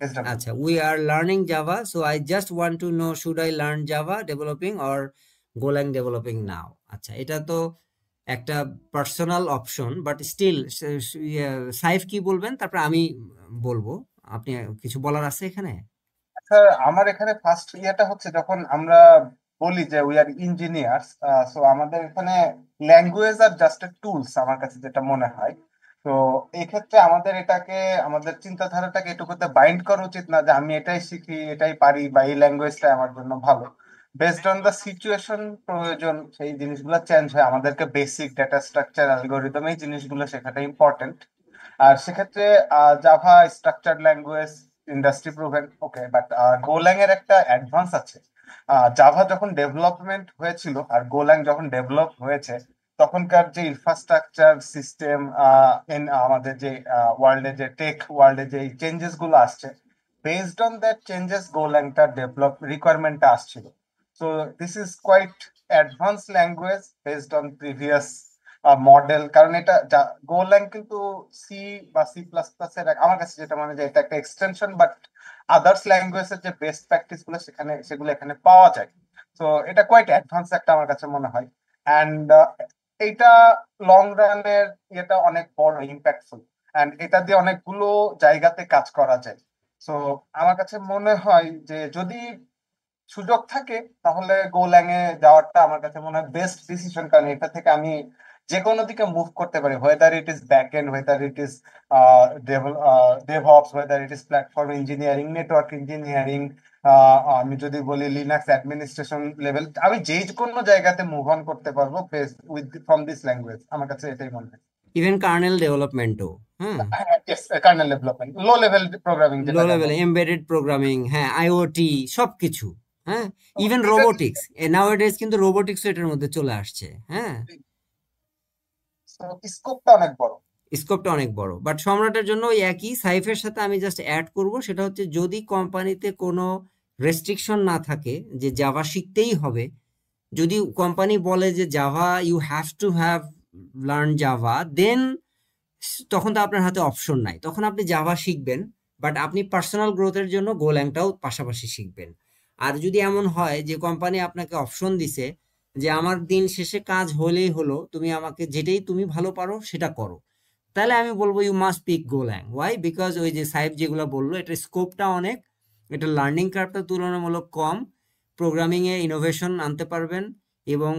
SW. আচ্ছা, we are learning Java, so I just want to know should I learn Java developing or Golang developing now? আচ্ছা, এটা তো একটা personal option, but still Saif কি বলবেন তারপর আমি বলবো। আপনি কিছু বলার আছে এখানে? স্যার আমার এখানে ফার্স্ট ইয়েটা হচ্ছে যখন আমরা বলি যে উই আর ইঞ্জিনিয়ার্স, সো আমাদের এখানে ল্যাঙ্গুয়েজ আর জাস্ট টুলস আমার কাছে যেটা মনে হয়। তো এই ক্ষেত্রে আমাদের এটাকে আমাদের চিন্তাধারাটাকে এটুকুতে বাইন্ড করা উচিত না যে আমি এটাই শিখি, এটাই পারি, বা এই ল্যাঙ্গুয়েজটাই আমার জন্য ভালো। বেসড অন দ্য সিচুয়েশন প্রয়োজন সেই জিনিসগুলো চেঞ্জ হয়। আমাদেরকে বেসিক ডেটা স্ট্রাকচার অ্যালগোরিদম এই জিনিসগুলো শেখাটা ইম্পর্টেন্ট। আর সেক্ষেত্রে Java structured language industry proven, okay, but Golang এর একটা অ্যাডভান্স আছে। জাভা যখন ডেভেলপমেন্ট হয়েছিল আর গোল্যাং যখন ডেভেলপ হয়েছে, তখনকার যে ইনফ্রাস্ট্রাকচার সিস্টেম আমাদের যে ওয়ার্ল্ডে যে টেক ওয়ার্ল্ডে যে চেঞ্জেস গুলো আসছে, বেসড অন দ্যাট চেঞ্জেস গোল্যাংটা ডেভেলপ রিকোয়ারমেন্টটা আসছিল। So this is quite advance language based on previous model. কারণ এটা গোল্যাং কিন্তু সি বা সি প্লাস প্লাস এর আমার কাছে যেটা মনে হয় যে এটা একটা এক্সটেনশন, বাট আদার্স ল্যাঙ্গুয়েজের যে বেস্ট প্র্যাকটিস গুলো সেগুলো এখানে পাওয়া যায়। তো এটা কোয়াইট অ্যাডভান্স একটা আমার কাছে মনে হয়। অ্যান্ড এইটা লং রানের এটা অনেক বড় ইম্প্যাক্টফুল, অ্যান্ড এটা দিয়ে অনেকগুলো জায়গাতে কাজ করা যায়। সো আমার কাছে মনে হয় যে যদি সুযোগ থাকে তাহলে গোল্যাং এ যাওয়াটা আমার কাছে মনে হয় বেস্ট ডিসিশন। কারণ এটা থেকে আমি যে কোনো দিকে মুভ করতে পারি, whether it is back end, whether it is DevOps, whether it is platform engineering, network engineering, আমি যদি বলি লিনাক্স অ্যাডমিনিস্ট্রেশন লেভেল, আমি যে কোনো জায়গাতে মুভ অন করতে পারবো উইথ ফ্রম দিস ল্যাঙ্গুয়েজ। আমার কাছে এটাই মনে হয়। ইভেন কার্নেল ডেভেলপমেন্টও, হ্যাঁ, kernel development, low level programming low যেটাকে লেভেল আমরা এমবেডেড প্রোগ্রামিং, হ্যাঁ, আইওটি সবকিছু, হ্যাঁ, ইভেন এটা রোবোটিক্স। নাওয়াডেজ কিন্তু রোবোটিক্সও এটার মধ্যে চলে আসছে, হ্যাঁ। স্কোপটা অনেক বড়। স্কোপটা অনেক বড়। বাট সম্রাটের জন্য ওই একই, সাইফের সাথে আমি জাস্ট অ্যাড করব, সেটা হচ্ছে যদি কোম্পানিতে কোনো রেস্ট্রিকশন না থাকে যে জাভা শিখতেই হবে, যদি কোম্পানি বলে যে Java you have to have learn Java, then তখন তো আপনার হাতে অপশন নাই, তখন আপনি জাভা শিখবেন, বাট আপনি পার্সোনাল গ্রোথের জন্য গোল্যাংটাও পাশাপাশি শিখবেন। আর যদি এমন হয় যে কোম্পানি আপনাকে অপশন দিছে যে আমার দিন শেষে কাজ হলেই হলো, তুমি আমাকে যেটাই তুমি ভালো পারো সেটা করো, তাহলে আমি বলবো you must pick Golang. Why? Because ওই যে সাহেব যেগুলো বললো, এটার স্কোপটা অনেক, এটা লার্নিং কার্ভটা তুলনামূলক কম, প্রোগ্রামিংয়ে ইনোভেশন আনতে পারবেন এবং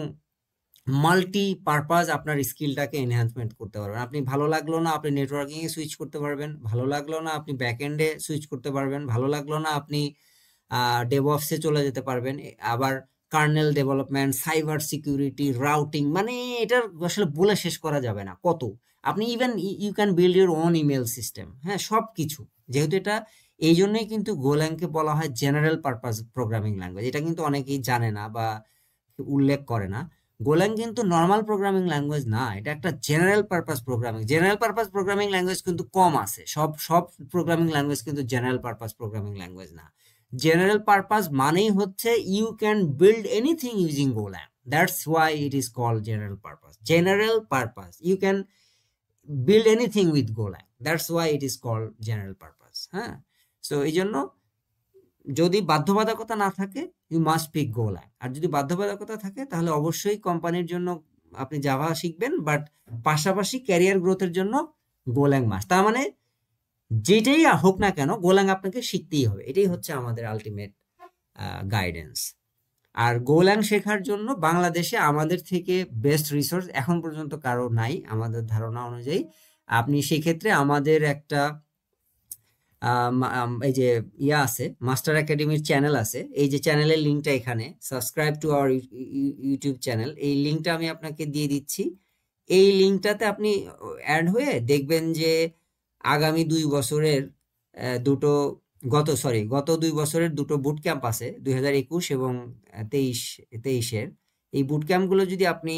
মাল্টি পারপাস আপনার স্কিলটাকে এনহ্যান্সমেন্ট করতে পারবেন। আপনি ভালো লাগলো না আপনি নেটওয়ার্কিং এ সুইচ করতে পারবেন, ভালো লাগলো না আপনি ব্যাকএন্ডে সুইচ করতে পারবেন, ভালো লাগলো না আপনি ডেভঅপসে চলে যেতে পারবেন, আবার kernel development, cyber security, routing, মানে এটার আসলে বলে শেষ করা যাবে না কত। আপনি even you can build your own email system, হ্যাঁ সব কিছু। যেহেতু এটা, এই জন্যই কিন্তু গোল্যাংকে বলা হয় জেনারেল পারপাস প্রোগ্রামিং ল্যাঙ্গুয়েজ। এটা কিন্তু অনেকেই জানে না বা উল্লেখ করে না। গোল্যাং কিন্তু নর্মাল প্রোগ্রামিং ল্যাঙ্গুয়েজ না, এটা একটা general purpose programming. General purpose programming language কিন্তু কম আছে, সব সব প্রোগ্রামিং ল্যাঙ্গুয়েজ কিন্তু জেনারেল পারপাস প্রোগ্রামিং ল্যাঙ্গুয়েজ না। জেনারেল পারপাস মানেই হচ্ছে you can build anything using Golang, that's why it is called general purpose. General purpose, you can build anything with Golang, that's why it is called general purpose. হ্যাঁ, so এই জন্য যদি বাধ্যবাধকতা না থাকে you must pick Golang, আর যদি বাধ্যবাধকতা থাকে তাহলে অবশ্যই কোম্পানির জন্য আপনি জাভা শিখবেন, বাট পাশাপাশি ক্যারিয়ার গ্রোথের জন্য গোল্যাং মাস্ট। তার মানে যেটাই হোক না কেন গোল্যাং আপনাকে শিখতেই হবে, এটাই হচ্ছে আমাদের আলটিমেট গাইডেন্স। আর গোল্যাং শেখার জন্য বাংলাদেশে আমাদের থেকে বেস্ট রিসোর্স এখন পর্যন্ত কারো নাই আমাদের ধারণা অনুযায়ী। আপনি সেক্ষেত্রে আমাদের একটা এই যে ইয়া আছে, মাস্টার একাডেমির চ্যানেল আছে, এই যে চ্যানেলের লিঙ্কটা এখানে, subscribe to our YouTube channel, এই লিঙ্কটা আমি আপনাকে দিয়ে দিচ্ছি। এই লিঙ্কটাতে আপনি অ্যাড হয়ে দেখবেন যে আগামী 2 বছরের দুটো গত 2 বছরের দুটো বুট ক্যাম্প আছে, 2021 এবং 23-এর। এই বুট ক্যাম্পগুলো যদি আপনি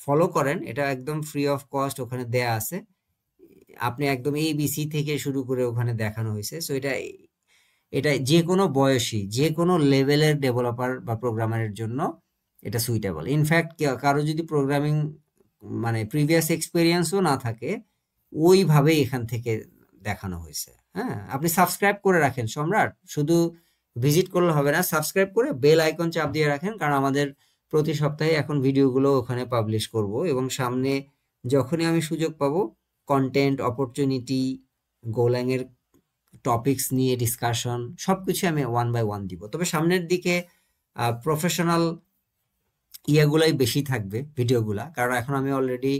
ফলো করেন, এটা একদম ফ্রি অফ কস্ট, ওখানে দেয়া আছে, আপনি একদম ABC থেকে শুরু করে ওখানে দেখানো হয়েছে। সো এটা যে কোনো বয়সী যে কোনো লেভেলের ডেভেলপার বা প্রোগ্রামারের জন্য এটা সুইটেবল। ইনফ্যাক্ট কারো যদি প্রোগ্রামিং মানে প্রিভিয়াস এক্সপিরিয়েন্সও না থাকে, ওইভাবেই এখান থেকে দেখানো হয়েছে। হ্যাঁ, আপনি সাবস্ক্রাইব করে রাখেন সম্রাট, শুধু ভিজিট করলে হবে না, সাবস্ক্রাইব করে বেল আইকন চাপ দিয়ে রাখেন, কারণ আমাদের প্রতি সপ্তাহে এখন ভিডিওগুলো ওখানে পাবলিশ করব, এবং সামনে যখনই আমি সুযোগ পাবো কন্টেন্ট, অপরচুনিটি, গোল্যাং এর টপিকস নিয়ে ডিসকাশন সবকিছু আমি 1 by 1 দিব। তবে সামনের দিকে প্রফেশনাল ইয়েগুলাই বেশি থাকবে ভিডিওগুলা, কারণ এখন আমি অলরেডি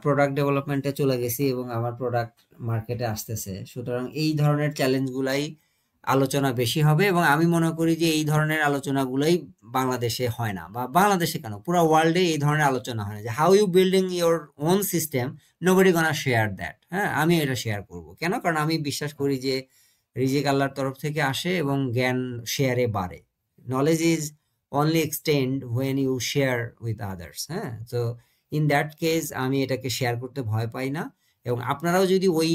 প্রোডাক্ট ডেভেলপমেন্টে চলে গেছি এবং আমার প্রোডাক্ট মার্কেটে আসতেছে। সুতরাং এই ধরনের চ্যালেঞ্জগুলাই আলোচনা বেশি হবে, এবং আমি মনে করি যে এই ধরনের আলোচনাগুলোই বাংলাদেশে হয় না, বা বাংলাদেশে কেন পুরো ওয়ার্ল্ডে এই ধরনের আলোচনা হয় না, যে how you building your own system, nobody gonna share that. হ্যাঁ, আমি এটা শেয়ার করব কেন? কারণ আমি বিশ্বাস করি যে রিজিক আল্লাহর তরফ থেকে আসে এবং জ্ঞান শেয়ারে বাড়ে। Knowledge is only extend when you share with others. হ্যাঁ, তো ইন দ্যাট কেস আমি এটাকে শেয়ার করতে ভয় পাই না, এবং আপনারাও যদি ওই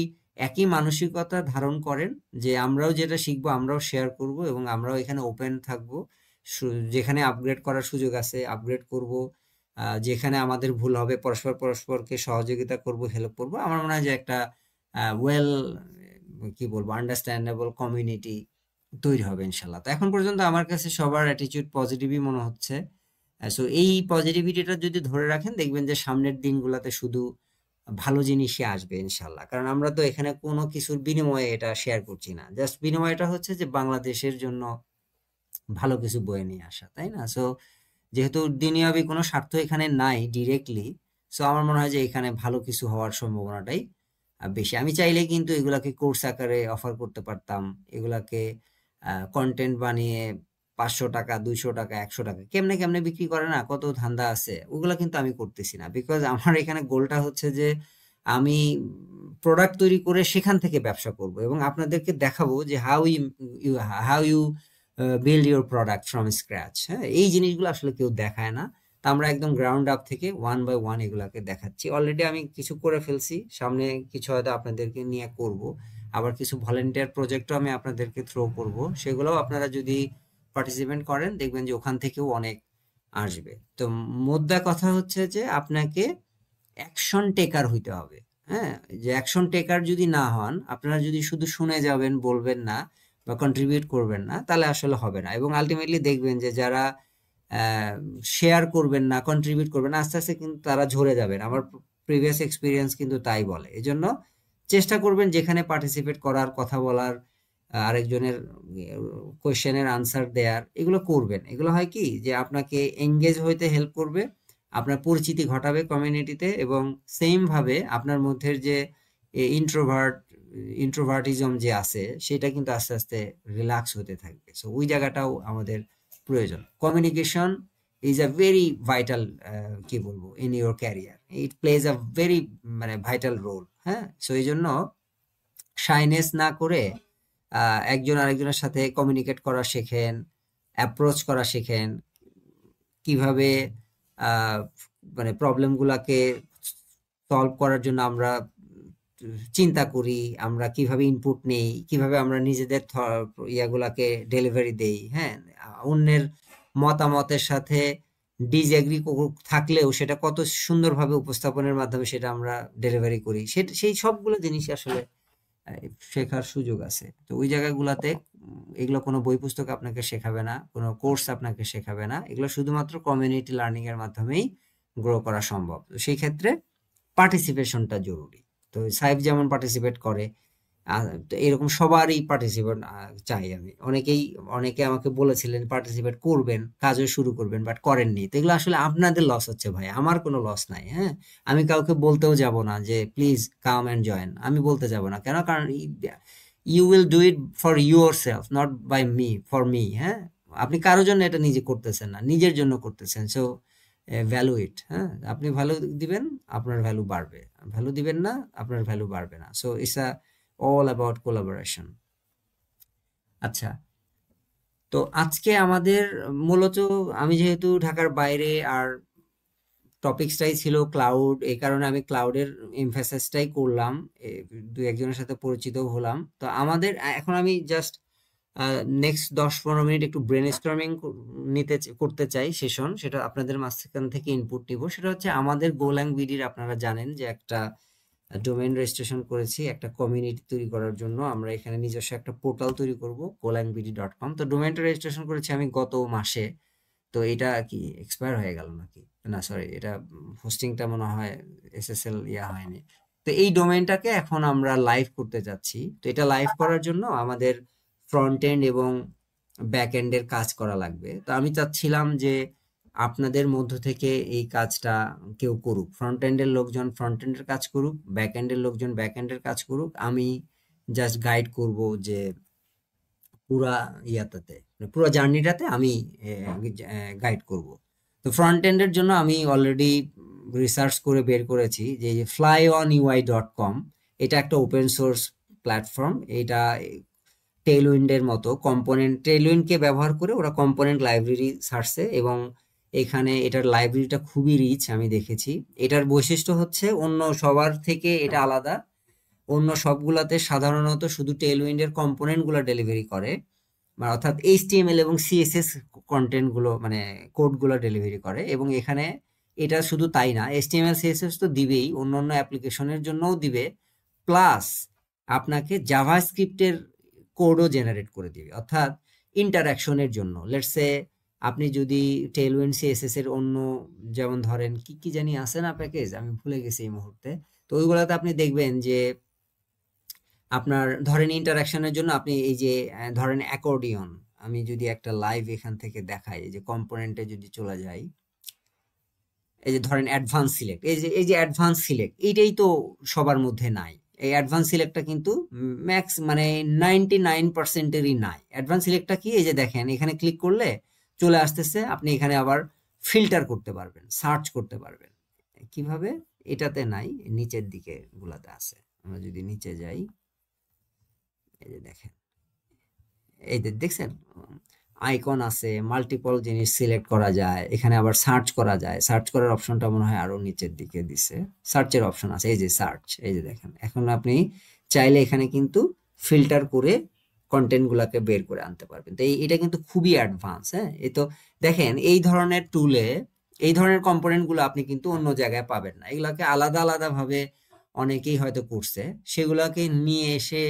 একই মানসিকতা ধারণ করেন যে আমরাও যেটা শিখবো আমরাও শেয়ার করব, এবং আমরাও এখানে ওপেন থাকবো, যেখানে আপগ্রেড করার সুযোগ আছে আপগ্রেড করব, যেখানে আমাদের ভুল হবে পরস্পরকে সহযোগিতা করব, হেল্প করব, আমার মনে হয় যে একটা ওয়েল কি বলবো আন্ডারস্ট্যান্ডেবল কমিউনিটি তৈরি হবে ইনশাল্লাহ। তো এখন পর্যন্ত আমার কাছে সবার অ্যাটিটিউড পজিটিভই মনে হচ্ছে। সো এই পজিটিভিটিটা যদি ধরে রাখেন দেখবেন যে সামনের দিনগুলোতে শুধু ভালো জিনিসই আসবে ইনশাল্লাহ। কারণ আমরা তো এখানে কোনো কিছুর বিনিময়ে এটা শেয়ার করছি না, জাস্ট বিনিময়টা হচ্ছে যে বাংলাদেশের জন্য ভালো কিছু বয়ে নিয়ে আসা, তাই না? সো যেহেতু দুনিয়াবি কোনো স্বার্থ এখানে নাই ডিরেক্টলি, সো আমার মনে হয় যে এখানে ভালো কিছু হওয়ার সম্ভাবনাটাই বেশি। আমি চাইলে কিন্তু এগুলাকে কোর্স আকারে অফার করতে পারতাম, এগুলাকে কন্টেন্ট বানিয়ে 500 টাকা, 200 টাকা, 100 টাকা কেমনে কেমনে বিক্রি করে না, কত ধান্দা আছে, ওগুলা কিন্তু আমি করতেছি না। বিকজ আমার এখানে গোলটা হচ্ছে যে আমি প্রোডাক্ট তৈরি করে সেখান থেকে ব্যবসা করব, এবং আপনাদেরকে দেখাবো যে how you build your product from scratch. হ্যাঁ, এই জিনিসগুলো আসলে কেউ দেখায় না। তা আমরা একদম গ্রাউন্ড আপ থেকে 1 by 1 এগুলাকে দেখাচ্ছি। অলরেডি আমি কিছু করে ফেলছি, সামনে কিছু হয়তো আপনাদেরকে নিয়ে করব, আবার কিছু ভলেন্টিয়ার প্রজেক্টও আমি আপনাদেরকে থ্রো করব, সেগুলোও আপনারা যদি পার্টিসিপেট করেন দেখবেন যে ওখান থেকেও অনেক আসবে। তো মোদ্দা কথা হচ্ছে যে আপনাকে অ্যাকশন টেকার হইতে হবে। হ্যাঁ, যে অ্যাকশন টেকার যদি না হন, আপনারা যদি শুধু শুনে যাবেন, বলবেন না বা কন্ট্রিবিউট করবেন না, তাহলে আসলে হবে না। এবং আলটিমেটলি দেখবেন যে যারা শেয়ার করবেন না, কন্ট্রিবিউট করবেন না, আস্তে আস্তে কিন্তু তারা ঝরে যাবেন। আমার প্রিভিয়াস এক্সপিরিয়েন্স কিন্তু তাই বলে। এজন্য চেষ্টা করবেন যেখানে পার্টিসিপেট করার, কথা বলার, আরেকজনের কোয়েশ্চেনের আনসার দেওয়ার, এগুলো করবেন। এগুলো হয় কি যে আপনাকে এঙ্গেজ হইতে হেল্প করবে, আপনার পরিচিতি ঘটাবে কমিউনিটিতে, এবং সেম ভাবে আপনার মধ্যে যে ইন্ট্রোভার্টিজম যে আছে সেটা কিন্তু আস্তে আস্তে রিল্যাক্স হতে থাকবে। সো ওই জায়গাটাও আমাদের প্রয়োজন। Communication is a very vital, কি বলবো, in your career it plays a very মানে ভাইটাল রোল। হ্যাঁ, সো এই জন্য শাইনেস না করে একজন আরেকজনের সাথে কমিউনিকেট করা শেখেন, অ্যাপ্রোচ করা শেখেন, কিভাবে আহ, মানে প্রবলেমগুলোকে সলভ করার জন্য আমরা চিন্তা করি, আমরা কিভাবে ইনপুট নেই, কিভাবে আমরা নিজেদের ইয়াগুলাকে ডেলিভারি দেই। হ্যাঁ, অন্যের মতামতের সাথে ডিসএগ্রি থাকলেও সেটা কত সুন্দরভাবে উপস্থাপনের মাধ্যমে সেটা আমরা ডেলিভারি করি, সেই সবগুলো জিনিস আসলে শেখার সুযোগ আছে। তো ওই জায়গাগুলোতে এগুলো কোনো বই পুস্তক আপনাকে শেখাবে না, কোনো কোর্স আপনাকে শেখাবে না, এগুলো শুধুমাত্র কমিউনিটি লার্নিং এর মাধ্যমেই গ্রো করা সম্ভব। তো সেই ক্ষেত্রে পার্টিসিপেশনটা জরুরি। তো সাইফ যেমন পার্টিসিপেট করে, তো এরকম সবারই পার্টিসিপেট চাই আমি। অনেকে আমাকে বলেছিলেন পার্টিসিপেট করবেন, কাজও শুরু করবেন, বাট করেননি। তো এগুলো আসলে আপনাদের লস হচ্ছে ভাই, আমার কোনো লস নাই। হ্যাঁ, আমি কাউকে বলতেও যাব না যে প্লিজ কাম অ্যান্ড জয়েন, আমি বলতে যাব না। কেন? কারণ you will do it for yourself, not by me, for me. হ্যাঁ, আপনি কারোর জন্য এটা নিজে করতেছেন না, নিজের জন্য করতেছেন। সো ভ্যালু ইট। হ্যাঁ, আপনি ভ্যালু দিবেন, আপনার ভ্যালু বাড়বে। ভ্যালু দিবেন না, আপনার ভ্যালু বাড়বে না। So it's a all about collaboration. আচ্ছা, তো আজকে আমাদের মূলত, আমি যেহেতু ঢাকার বাইরে আর টপিকসটাই ছিল ক্লাউড, এই কারণে আমি ক্লাউডের এমফাসিসটাই করলাম, দুই একজনের সাথে পরিচিত হলাম। তো আমাদের এখন আমি জাস্ট নেক্সট 10-15 মিনিট একটু ব্রেন স্টর্মিং করতে চাই সেশন, সেটা আপনাদের মাঝখান থেকে ইনপুট নিব। সেটা হচ্ছে আমাদের গোল্যাং বিডির, আপনারা জানেন যে একটা ডোমেইন রেজিস্ট্রেশন করেছি একটা কমিউনিটি তৈরি করার জন্য। আমরা এখানে নিজস্ব একটা পোর্টাল তৈরি করব, golangvd.com। তো ডোমেইনটা রেজিস্ট্রেশন করেছি আমি গত মাসে। তো এটা কি এক্সপায়ার হয়ে গেল নাকি? না, সরি, এটা হোস্টিংটা মনে হয় এসএসএল হয়নি। তো এই ডোমেইনটাকে এখন আমরা লাইভ করতে যাচ্ছি। তো এটা লাইভ করার জন্য আমাদের ফ্রন্ট এন্ড এবং ব্যাক এন্ডের কাজ করা লাগবে। তো আমি চাচ্ছিলাম যে আপনাদের মধ্য থেকে এই কাজটা কেউ করুক, ফ্রন্ট এন্ডের লোকজন ফ্রন্ট এন্ডের কাজ করুক, ব্যাক এন্ডের লোকজন ব্যাক এন্ডের কাজ করুক। আমি জাস্ট গাইড করব যে পুরা ইয়াটাতে, পুরো জার্নিটাতে আমি গাইড করব। তো ফ্রন্ট এন্ডের জন্য আমি অলরেডি রিসার্চ করে বের করেছি যে flyonui.com, এটা একটা ওপেন সোর্স প্ল্যাটফর্ম। এটা টেইলউইন্ডের মতো কম্পোনেন্ট, টেইলউইন্ডকে ব্যবহার করে ওরা কম্পোনেন্ট লাইব্রেরি ছাড়ছে, এবং এখানে এটার লাইব্রেরিটা খুবই রিচ আমি দেখেছি। এটার বৈশিষ্ট্য হচ্ছে অন্য সবার থেকে এটা আলাদা। অন্য সবগুলাতে সাধারণত শুধু টেইলউইন্ডের কম্পোনেন্টগুলো ডেলিভারি করে, মানে অর্থাৎ এইচটিএমএল এবং সিএসএস কন্টেন্টগুলো, মানে কোডগুলো ডেলিভারি করে। এবং এখানে এটা শুধু তাই না, এইচটিএমএল সিএসএস তো দিবেই, অন্য অন্য অ্যাপ্লিকেশনের জন্যও দিবে, প্লাস আপনাকে জাভাস্ক্রিপ্টের কোডও জেনারেট করে দিবে, অর্থাৎ ইন্টারাকশনের জন্য। লেটস সে আপনি যদি টেইলউইন্ড সিএসএস এর অন্য, যেমন ধরেন কি কি জানি আছে না প্যাকেজ, আমি ভুলে গেছি এই মুহূর্তে। তো ওইগুলোতে আপনি দেখবেন যে আপনার ধরেন ইন্টারাকশনের জন্য আপনি এই যে ধরেন অ্যাকর্ডিয়ন, আমি যদি একটা লাইভ এখান থেকে দেখাই, এই যে কম্পোনেন্টে যদি চলে যাই, এই যে ধরেন অ্যাডভান্স সিলেক্ট, এই যে অ্যাডভান্স সিলেক্ট, এইটাই তো সবার মধ্যে নাই। এই অ্যাডভান্স সিলেক্টটা কিন্তু ম্যাক্স মানে 99%-এরই নাই। অ্যাডভান্স সিলেক্টটা কি? এই যে দেখেন, এখানে ক্লিক করলে চলে আসতেছে, আপনি এখানে আবার ফিল্টার করতে পারবেন, সার্চ করতে পারবেন। কিভাবে? এটাতে নাই, নিচের দিকে গুলাতে আছে। আমরা যদি নিচে যাই, এই যে দেখেন, এই যে দেখছেন আইকন আছে, মাল্টিপল জিনিস সিলেক্ট করা যায়, এখানে আবার সার্চ করা যায়। সার্চ করার অপশনটা মনে হয় আরো নিচের দিকে দিছে, সার্চের অপশন আছে, এই যে সার্চ, এই যে দেখেন। এখন আপনি চাইলে এখানে কিন্তু ফিল্টার করে কন্টেন্ট গুলাকে বের করে আনতে পারবেন। তো এটা কিন্তু খুবই অ্যাডভান্স। হ্যাঁ, এই তো দেখেন এই ধরনের টুলে এই ধরনের কম্পোনেন্ট গুলো আপনি কিন্তু অন্য জায়গায় পাবেন না। এগুলাকে আলাদা আলাদা ভাবে অনেকেই হয়তো করছে, সেগুলাকে নিয়ে এসে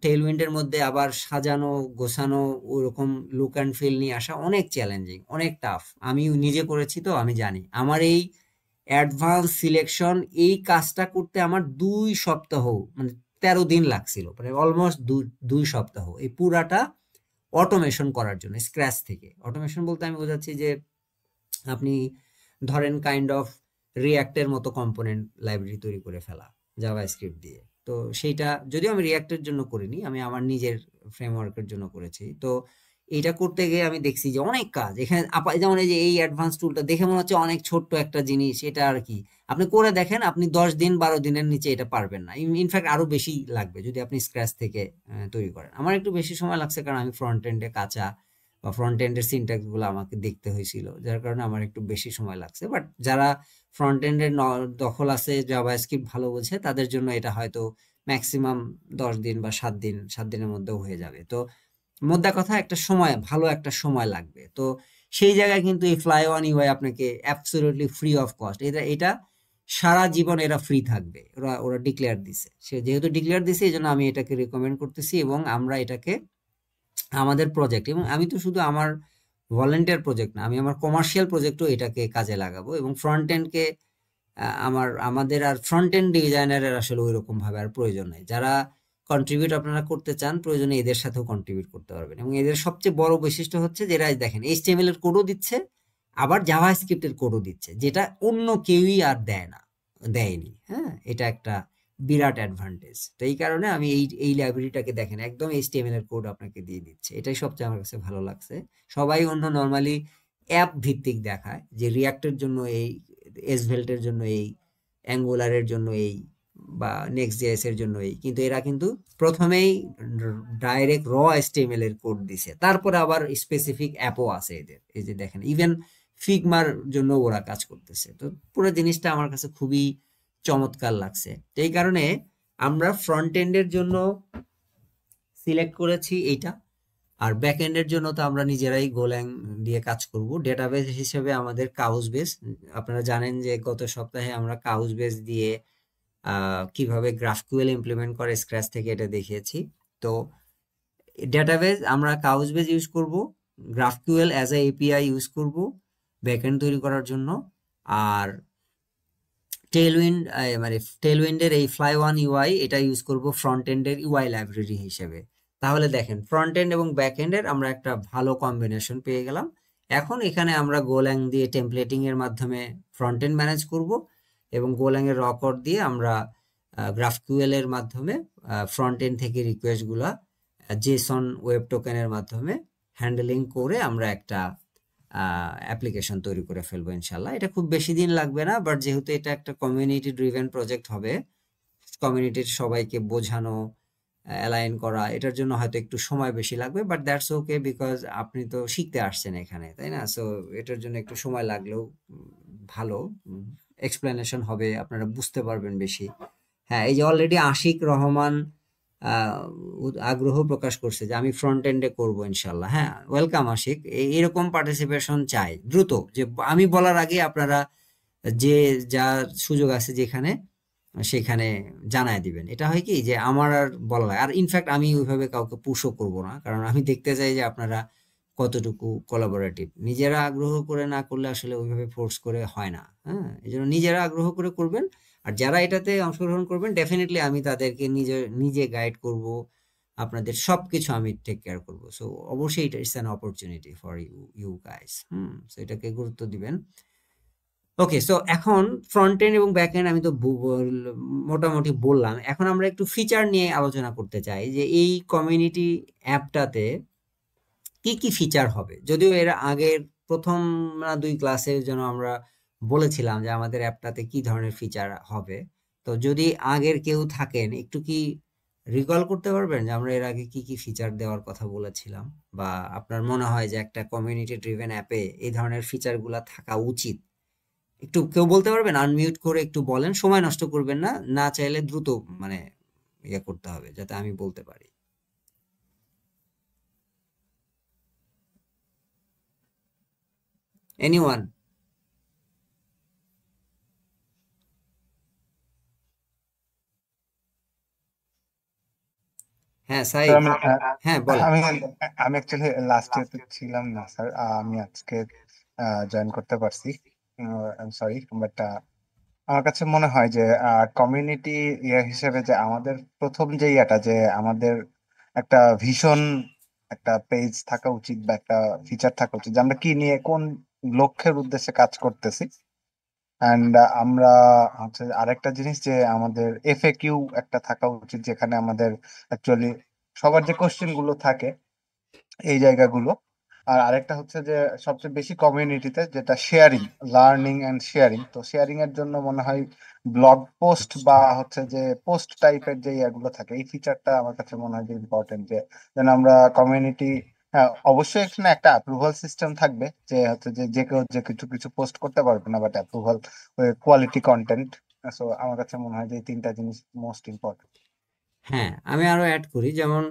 টেইলউইন্ডের মধ্যে আবার সাজানো গোছানো ওরকম লুক অ্যান্ড ফিল নিয়ে আসা অনেক চ্যালেঞ্জিং, অনেক টাফ। আমি নিজে করেছি তো আমি জানি। আমার এই অ্যাডভান্স সিলেকশন এই কাজটা করতে আমার 2 সপ্তাহ, মানে 13 দিন লাগছিল, মানে অলমোস্ট 2 সপ্তাহ এই পুরাটা অটোমেশন করার জন্য স্ক্র্যাচ থেকে। অটোমেশন বলতে আমি বোঝাচ্ছি যে আপনি ধরেন কাইন্ড অফ রিয়াক্টের মতো কম্পোনেন্ট লাইব্রেরি তৈরি করে ফেলা জাভাস্ক্রিপ্ট দিয়ে। তো সেইটা যদিও আমি রিয়াক্টের জন্য করিনি, আমি আমার নিজের ফ্রেমওয়ার্কের জন্য করেছি। তো এটা করতে গিয়ে আমি দেখছি যে অনেক কাজ এখানে যেমন এই যে এই অ্যাডভান্স টুলটা দেখে মনে হচ্ছে অনেক ছোট্ট একটা জিনিস, এটা আর কি। আপনি করে দেখেন, আপনি 10 দিন 12 দিনের নিচে এটা পারবেন না। ইনফ্যাক্ট আরো বেশি লাগবে যদি আপনি স্ক্র্যাচ থেকে তৈরি করেন। আমার একটু বেশি সময় লাগছে কারণ আমি ফ্রন্ট এন্ডে কাঁচা বা ফ্রন্ট এন্ডের সিনট্যাক্স গুলো আমাকে দেখতে হয়েছিল, যার কারণে আমার একটু বেশি সময় লাগছে। বাট যারা ফ্রন্ট এন্ডের দখল আছে, জাভাস্ক্রিপ্ট ভালো বোঝে, তাদের জন্য এটা হয়তো ম্যাক্সিমাম 10 দিন বা 7 দিনের মধ্যেও হয়ে যাবে। তো মোদ্দা কথা একটা সময়, ভালো একটা সময় লাগবে। তো সেই জায়গায় কিন্তু এই ফ্লাই ওয়ান ইউআই আপনাকে অ্যাবসলিউটলি ফ্রি অফ কস্ট, এটা সারা জীবন এরা ফ্রি থাকবে। ওরা ডিক্লেয়ার দিছে, সে যেহেতু ডিক্লেয়ার দিছে এই জন্য আমি এটাকে রিকমেন্ড করতেছি। এবং আমরা এটাকে আমাদের প্রজেক্ট, এবং আমি তো শুধু আমার ভলেন্টিয়ার প্রজেক্ট না, আমি আমার কমার্শিয়াল প্রজেক্টও এটাকে কাজে লাগাবো। এবং ফ্রন্ট এন্ডকে আমাদের আর ফ্রন্ট এন্ড ডিজাইনারের আসলে ওই রকম ভাবে আর প্রয়োজন নেই। যারা কন্ট্রিবিউট আপনারা করতে চান, প্রয়োজনে এদের সাথেও কন্ট্রিবিউট করতে পারবেন। এবং এদের সবচেয়ে বড় বৈশিষ্ট্য হচ্ছে যে এরা দেখেন এইচটিএমএল এর কোডও দিচ্ছে, আবার জাভাস্ক্রিপ্টের কোডও দিচ্ছে, যেটা অন্য কেউই আর দেয়নি। হ্যাঁ, এটা একটা বিরাট অ্যাডভান্টেজ। তো এই কারণে আমি এই লাইব্রেরিটাকে দেখেন একদম এইচটিএমএল এর কোড আপনাকে দিয়ে দিচ্ছে, এটাই সবচেয়ে আমার কাছে ভালো লাগছে। সবাই অন্য নর্মালি অ্যাপ ভিত্তিক দেখায় যে রিয়াক্টের জন্য এই, এসভেল্টের জন্য এই, অ্যাঙ্গুলারের জন্য এই, বা নেক্সট জেএস এর জন্য এই, কিন্তু এরা কিন্তু প্রথমেই ডাইরেক্ট র এইচটিএমএল এর কোড দিছে, তারপরে আবার স্পেসিফিক অ্যাপও আছে এদের। এই যে দেখেন ইভেন ফিগমার জন্য ওরা কাজ করতেছে। তো পুরো জিনিসটা আমার কাছে খুবই চমৎকার লাগছে। তো এই কারণে আমরা ফ্রন্ট এন্ডের জন্য সিলেক্ট করেছি এইটা, আর ব্যাক এন্ডের জন্য তো আমরা নিজেরাই গোল্যাং দিয়ে কাজ করব। ডেটাবেস হিসেবে আমাদের কাউজবেস, আপনারা জানেন যে গত সপ্তাহে আমরা কাউজবেস দিয়ে কিভাবে গ্রাফকিউএল ইমপ্লিমেন্ট করে স্ক্র্যাচ থেকে এটা দেখিয়েছি। তো ডেটাবেস আমরা কাউজবেস ইউজ করব, GraphQL as a API use করব ব্যাকএন্ড তৈরি করার জন্য, আর টেলউইন্ডের এই ফ্লাই ওয়ান ইউআই এটা ইউজ করব ফ্রন্ট এন্ডের ইউআই লাইব্রেরি হিসেবে। তাহলে দেখেন ফ্রন্ট এন্ড এবং ব্যাক এন্ডের আমরা একটা ভালো কম্বিনেশন পেয়ে গেলাম। এখন এখানে আমরা গোল্যাং দিয়ে টেমপ্লেটিং এর মাধ্যমে ফ্রন্ট এন্ড ম্যানেজ করব, এবং গোল্যাং এর র কোড দিয়ে আমরা গ্রাফকিউএল এর মাধ্যমে ফ্রন্ট এন্ড থেকে রিকোয়েস্ট গুলা জেসন ওয়েব টোকেনের মাধ্যমে হ্যান্ডেলিং করে আমরা একটা অ্যাপ্লিকেশন তৈরি করে ফেলবো ইনশাল্লাহ। এটা খুব বেশি দিন লাগবে না, বাট যেহেতু এটা একটা কমিউনিটি ড্রিভেন প্রজেক্ট হবে, কমিউনিটির সবাইকে বোঝানো, অ্যালাইন করা, এটার জন্য হয়তো একটু সময় বেশি লাগবে। বাট দ্যাটস ওকে, বিকজ আপনি তো শিখতে আসছেন এখানে, তাই না? সো এটার জন্য একটু সময় লাগলেও ভালো এক্সপ্লেনেশন হবে, আপনারা বুঝতে পারবেন বেশি। হ্যাঁ, এই যে অলরেডি আশিক রহমান আগ্রহ প্রকাশ করছে যে আমি ফ্রন্ট এন্ডে করবো ইনশাল্লাহ। হ্যাঁ, ওয়েলকাম আশিক। এরকম পার্টিসিপেশন চাই দ্রুত, যে আমি বলার আগে আপনারা যে যা সুযোগ আছে যেখানে সেখানে জানায় দিবেন। এটা হয় কি যে আমার আর বলা লাগে, আর ইনফ্যাক্ট আমি ওইভাবে কাউকে পুশও করব না, কারণ আমি দেখতে চাই যে আপনারা কতটুকু কোলাবোরেটিভ। নিজেরা আগ্রহ করে না করলে আসলে ওইভাবে ফোর্স করে হয় না। হ্যাঁ, এই জন্য নিজেরা আগ্রহ করে করবেন। আর যারা এটাতে অংশগ্রহণ করবেন ডেফিনেটলি আমি তাদেরকে নিজে গাইড করব, আপনাদের সবকিছু আমি টেক কেয়ার করব। সো অবশ্যই এটা it's an opportunity for you guys. So এটাকে গুরুত্ব দিবেন। ওকে, সো এখন ফ্রন্ট এন্ড এবং ব্যাক এন্ড আমি তো মোটামুটি বললাম। এখন আমরা একটু ফিচার নিয়ে আলোচনা করতে চাই যে এই কমিউনিটি অ্যাপটাতে কি কি ফিচার হবে। যদিও এর আগের প্রথম 2 ক্লাসের জন্য আমরা বলেছিলাম যে আমাদের অ্যাপটাতে কি ধরনের ফিচার হবে। তো যদি আগের কেউ থাকেন একটু কি রিকল করতে পারবেন যে আমরা এর আগে কি কি ফিচার দেওয়ার কথা বলেছিলাম, বা আপনার মনে হয় যে একটা কমিউনিটি ড্রিভেন অ্যাপে এই ধরনের ফিচারগুলো থাকা উচিত? একটু কেউ বলতে পারবেন, আনমিউট করে একটু বলেন, সময় নষ্ট করবেন না, না চাইলে দ্রুত মানে ইয়ে করতে হবে যাতে আমি বলতে পারি। এনিওয়ান? হ্যাঁ স্যার সাইদ, আমি হ্যাঁ বলেন। আমি আমি অ্যাকচুয়ালি লাস্ট ইয়ারতে ছিলাম না স্যার, আমি আজকে জয়েন করতে পারছি। সরি, বাট আমার কাছে মনে হয় যে কমিউনিটি ইয়ে হিসেবে যে আমাদের প্রথম যে ইয়াটা যে আমাদের একটা ভীষণ একটা পেজ থাকা উচিত বা একটা ফিচার থাকা উচিত যে আমরা কি নিয়ে কোন লক্ষ্যের উদ্দেশ্যে কাজ করতেছি। অ্যান্ড আমরা হচ্ছে আরেকটা জিনিস যে আমাদের এফএকিউ একটা থাকা উচিত যেখানে আমাদের অ্যাকচুয়ালি সবার যে কোশ্চেন গুলো থাকে এই জায়গাগুলো। আর আরেকটা হচ্ছে যে সবচেয়ে বেশি কমিউনিটিতে যেটা শেয়ারিং, লার্নিং এন্ড শেয়ারিং, তো শেয়ারিং এর জন্য মনে হয় ব্লগ পোস্ট বা হচ্ছে যে পোস্ট টাইপের যে ইয়াগুলো থাকে এই ফিচারটা আমার কাছে মনে হয় যে ইম্পর্টেন্ট, যে যেন আমরা কমিউনিটি, হ্যাঁ অবশ্যই এখানে একটা অ্যাপ্রুভাল সিস্টেম থাকবে যে হচ্ছে যে যে কেউ যে কিছু কিছু পোস্ট করতে পারবে না, but approval quality content. So আমার কাছে মনে হয় যে এই তিনটা জিনিস মোস্ট ইম্পর্টেন্ট। হ্যাঁ, আমি আরো অ্যাড করি, যেমন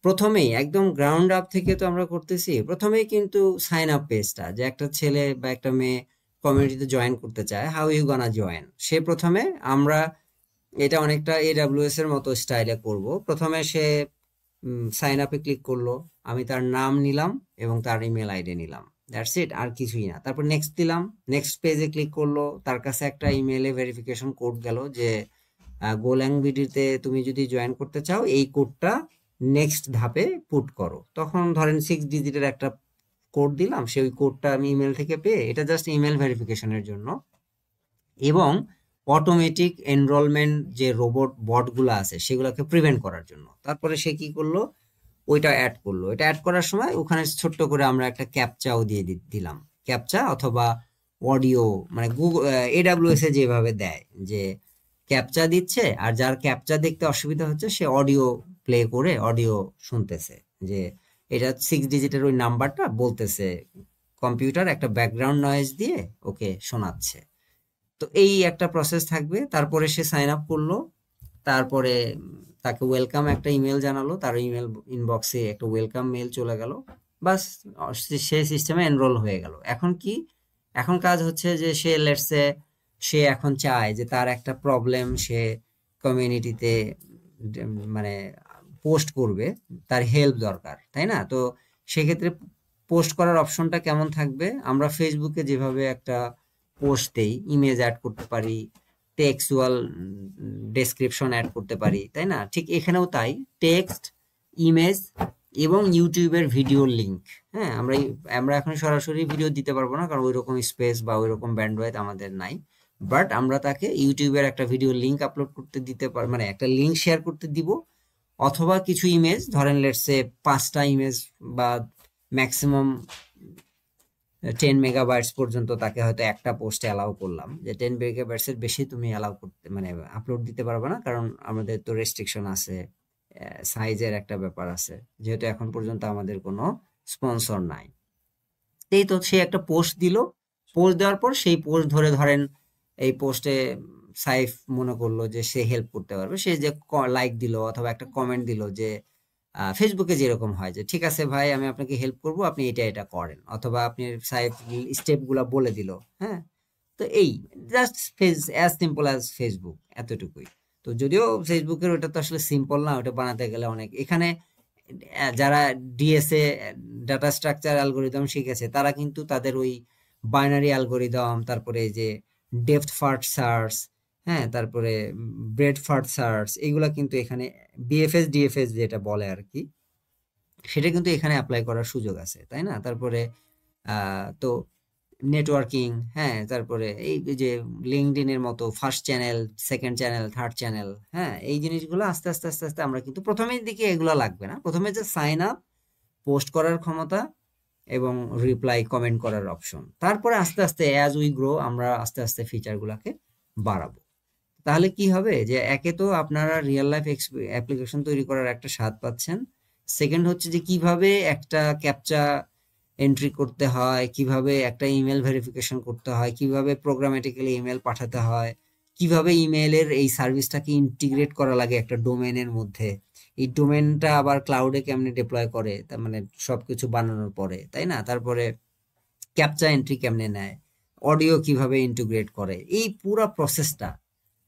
প্রথমেই একদম গ্রাউন্ড আপ থেকে তো আমরা করতেছি, প্রথমেই কিন্তু সাইন আপ পেজটা, যে একটা ছেলে বা একটা মেয়ে কমিউনিটিতে জয়েন করতে চায়, হাউ ইউ গানা জয়েন, সে প্রথমে আমরা এটা অনেকটা এডাব্লিউএস এর মতো স্টাইলে করব। প্রথমে সে সাইন আপে ক্লিক করলো, আমি তার নাম নিলাম এবং তার ইমেল আইডি নিলাম, দ্যাটস ইট, আর কিছুই না। তারপর নেক্সট দিলাম, নেক্সট পেজে ক্লিক করলো, তার কাছে একটা ইমেলে ভেরিফিকেশন কোড গেল যে গোল্যাংবিডিতে তুমি যদি জয়েন করতে চাও এই কোডটা নেক্সট ধাপে পুট করো। তখন ধরেন 6 ডিজিটের একটা কোড দিলাম, সে ওই কোডটা আমি ইমেল থেকে পেয়ে, এটা জাস্ট ইমেল ভেরিফিকেশনের জন্য এবং অটোমেটিক এনরোলমেন্ট যে রোবট বটগুলো আছে সেগুলোকে প্রিভেন্ট করার জন্য। তারপরে সে কি করলো, ওইটা অ্যাড করলো। এটা অ্যাড করার সময় ওখানে ছোট্ট করে আমরা একটা ক্যাপচাও দিয়ে দিলাম, ক্যাপচা অথবা অডিও, মানে গুগল এডাব্লিউএস এ যেভাবে দেয় যে ক্যাপচা দিচ্ছে, আর যার ক্যাপচা দেখতে অসুবিধা হচ্ছে সে অডিও প্লে করে অডিও শুনতেছে, যে এটা 6 ডিজিটের ওই নাম্বারটা বলতেছে, কম্পিউটার একটা ব্যাকগ্রাউন্ড নয়েজ দিয়ে ওকে শোনাচ্ছে। তো এই একটা প্রসেস থাকবে। তারপরে সে সাইন আপ করলো, তারপরে তাকে ওয়েলকাম একটা ইমেল জানালো, তার ইমেল ইনবক্সে একটা ওয়েলকাম মেল চলে গেল, বাস সে সিস্টেমে এনরোল হয়ে গেল। এখন কি, এখন কাজ হচ্ছে যে সে লেটসে সে এখন চায় যে তার একটা প্রবলেম সে কমিউনিটিতে মানে পোস্ট করবে, তার হেল্প দরকার, তাই না? তো সেক্ষেত্রে পোস্ট করার অপশনটা কেমন থাকবে, আমরা ফেসবুকে যেভাবে একটা পোস্ট দেই, ইমেজ অ্যাড করতে পারি, টেক্সচুয়াল ডেসক্রিপশন অ্যাড করতে পারি, তাই না? ঠিক এখানেও তাই, টেক্সট, ইমেজ এবং ইউটিউবের ভিডিও লিংক। হ্যাঁ, আমরা এখন সরাসরি ভিডিও দিতে পারবো না, কারণ ওই রকম স্পেস বা ওই রকম ব্যান্ডউইথ আমাদের নাই। বাট আমরা তাকে ইউটিউবের একটা ভিডিও লিংক আপলোড করতে দিতে পার, মানে একটা লিংক শেয়ার করতে দিব, অথবা কিছু ইমেজ, ধরেন লেটসে 5টা ইমেজ বা ম্যাক্সিমাম 10 মেগাবাইটস পর্যন্ত তাকে হয়তো একটা পোস্টে অ্যালাউ করলাম, যে 10 মেগাবাইটস এর বেশি তুমি অ্যালাউ করতে মানে আপলোড দিতে পারবে না, কারণ আমাদের তো রেস্ট্রিকশন আছে, সাইজের একটা ব্যাপার আছে, যেহেতু এখন পর্যন্ত আমাদের কোনো স্পন্সর নাই। এই তো সে একটা পোস্ট দিল, পোস্ট দেওয়ার পর সেই পোস্ট ধরে ধরেন এই পোস্টে সাইফ মনে করলো যে সে হেল্প করতে পারবে, সে যে লাইক দিল অথবা একটা কমেন্ট দিল, যে ফেসবুকে যেরকম হয় যে ঠিক আছে ভাই আমি আপনাকে হেল্প করব, আপনি এটা এটা করেন, অথবা আপনি সাইফ স্টেপ গুলা বলে দিল। হ্যাঁ, তো এই just as simple as Facebook, এতটুকুই। তো যদিও ফেসবুকের ওটা তো আসলে সিম্পল না, ওটা বানাতে গেলে অনেক, এখানে যারা ডিএসএ ডাটা স্ট্রাকচার অ্যালগোরিদম শিখেছে তারা কিন্তু তাদের ওই বাইনারি অ্যালগোরিদম, তারপরে এই যে ডেপথ ফার্স্ট সার্চ, হ্যাঁ, তারপরে ব্রেড ফার্স্ট সার্চ, এগুলা কিন্তু এখানে বিএফএস ডিএফএস যেটা বলে আর কি, সেটা কিন্তু এখানে অ্যাপ্লাই করার সুযোগ আছে, তাই না? তারপরে তো নেটওয়ার্কিং, হ্যাঁ, তারপরে এই যে লিঙ্কডইন এর মতো first channel, second channel, third channel, হ্যাঁ, এই জিনিসগুলো আস্তে আস্তে আস্তে আস্তে আমরা কিন্তু প্রথমের দিকে এগুলো লাগবে না, প্রথমে যে সাইন আপ, পোস্ট করার ক্ষমতা এবং রিপ্লাই কমেন্ট করার অপশন, তারপরে আস্তে আস্তে অ্যাজ উই গ্রো আমরা আস্তে আস্তে ফিচারগুলোকে বাড়াবো। তাহলে কি হবে যে একে তো আপনারা রিয়েল লাইফ অ্যাপ্লিকেশন তৈরি করার একটা স্বাদ পাচ্ছেন, সেকেন্ড হচ্ছে যে কিভাবে একটা ক্যাপচা এন্ট্রি করতে হয়, কিভাবে একটা ইমেল ভেরিফিকেশন করতে হয়, কিভাবে প্রোগ্রামেটিক্যালি ইমেল পাঠাতে হয়, কিভাবে ইমেলের এই সার্ভিসটাকে ইন্টিগ্রেট করা লাগে একটা ডোমেনের মধ্যে, এই ডোমেনটা আবার ক্লাউডে কেমনে ডিপ্লয় করে, তার মানে সবকিছু বানানোর পরে, তাই না? তারপরে ক্যাপচা এন্ট্রি কেমনে নেয়, অডিও কিভাবে ইন্টিগ্রেট করে, এই পুরো প্রসেসটা,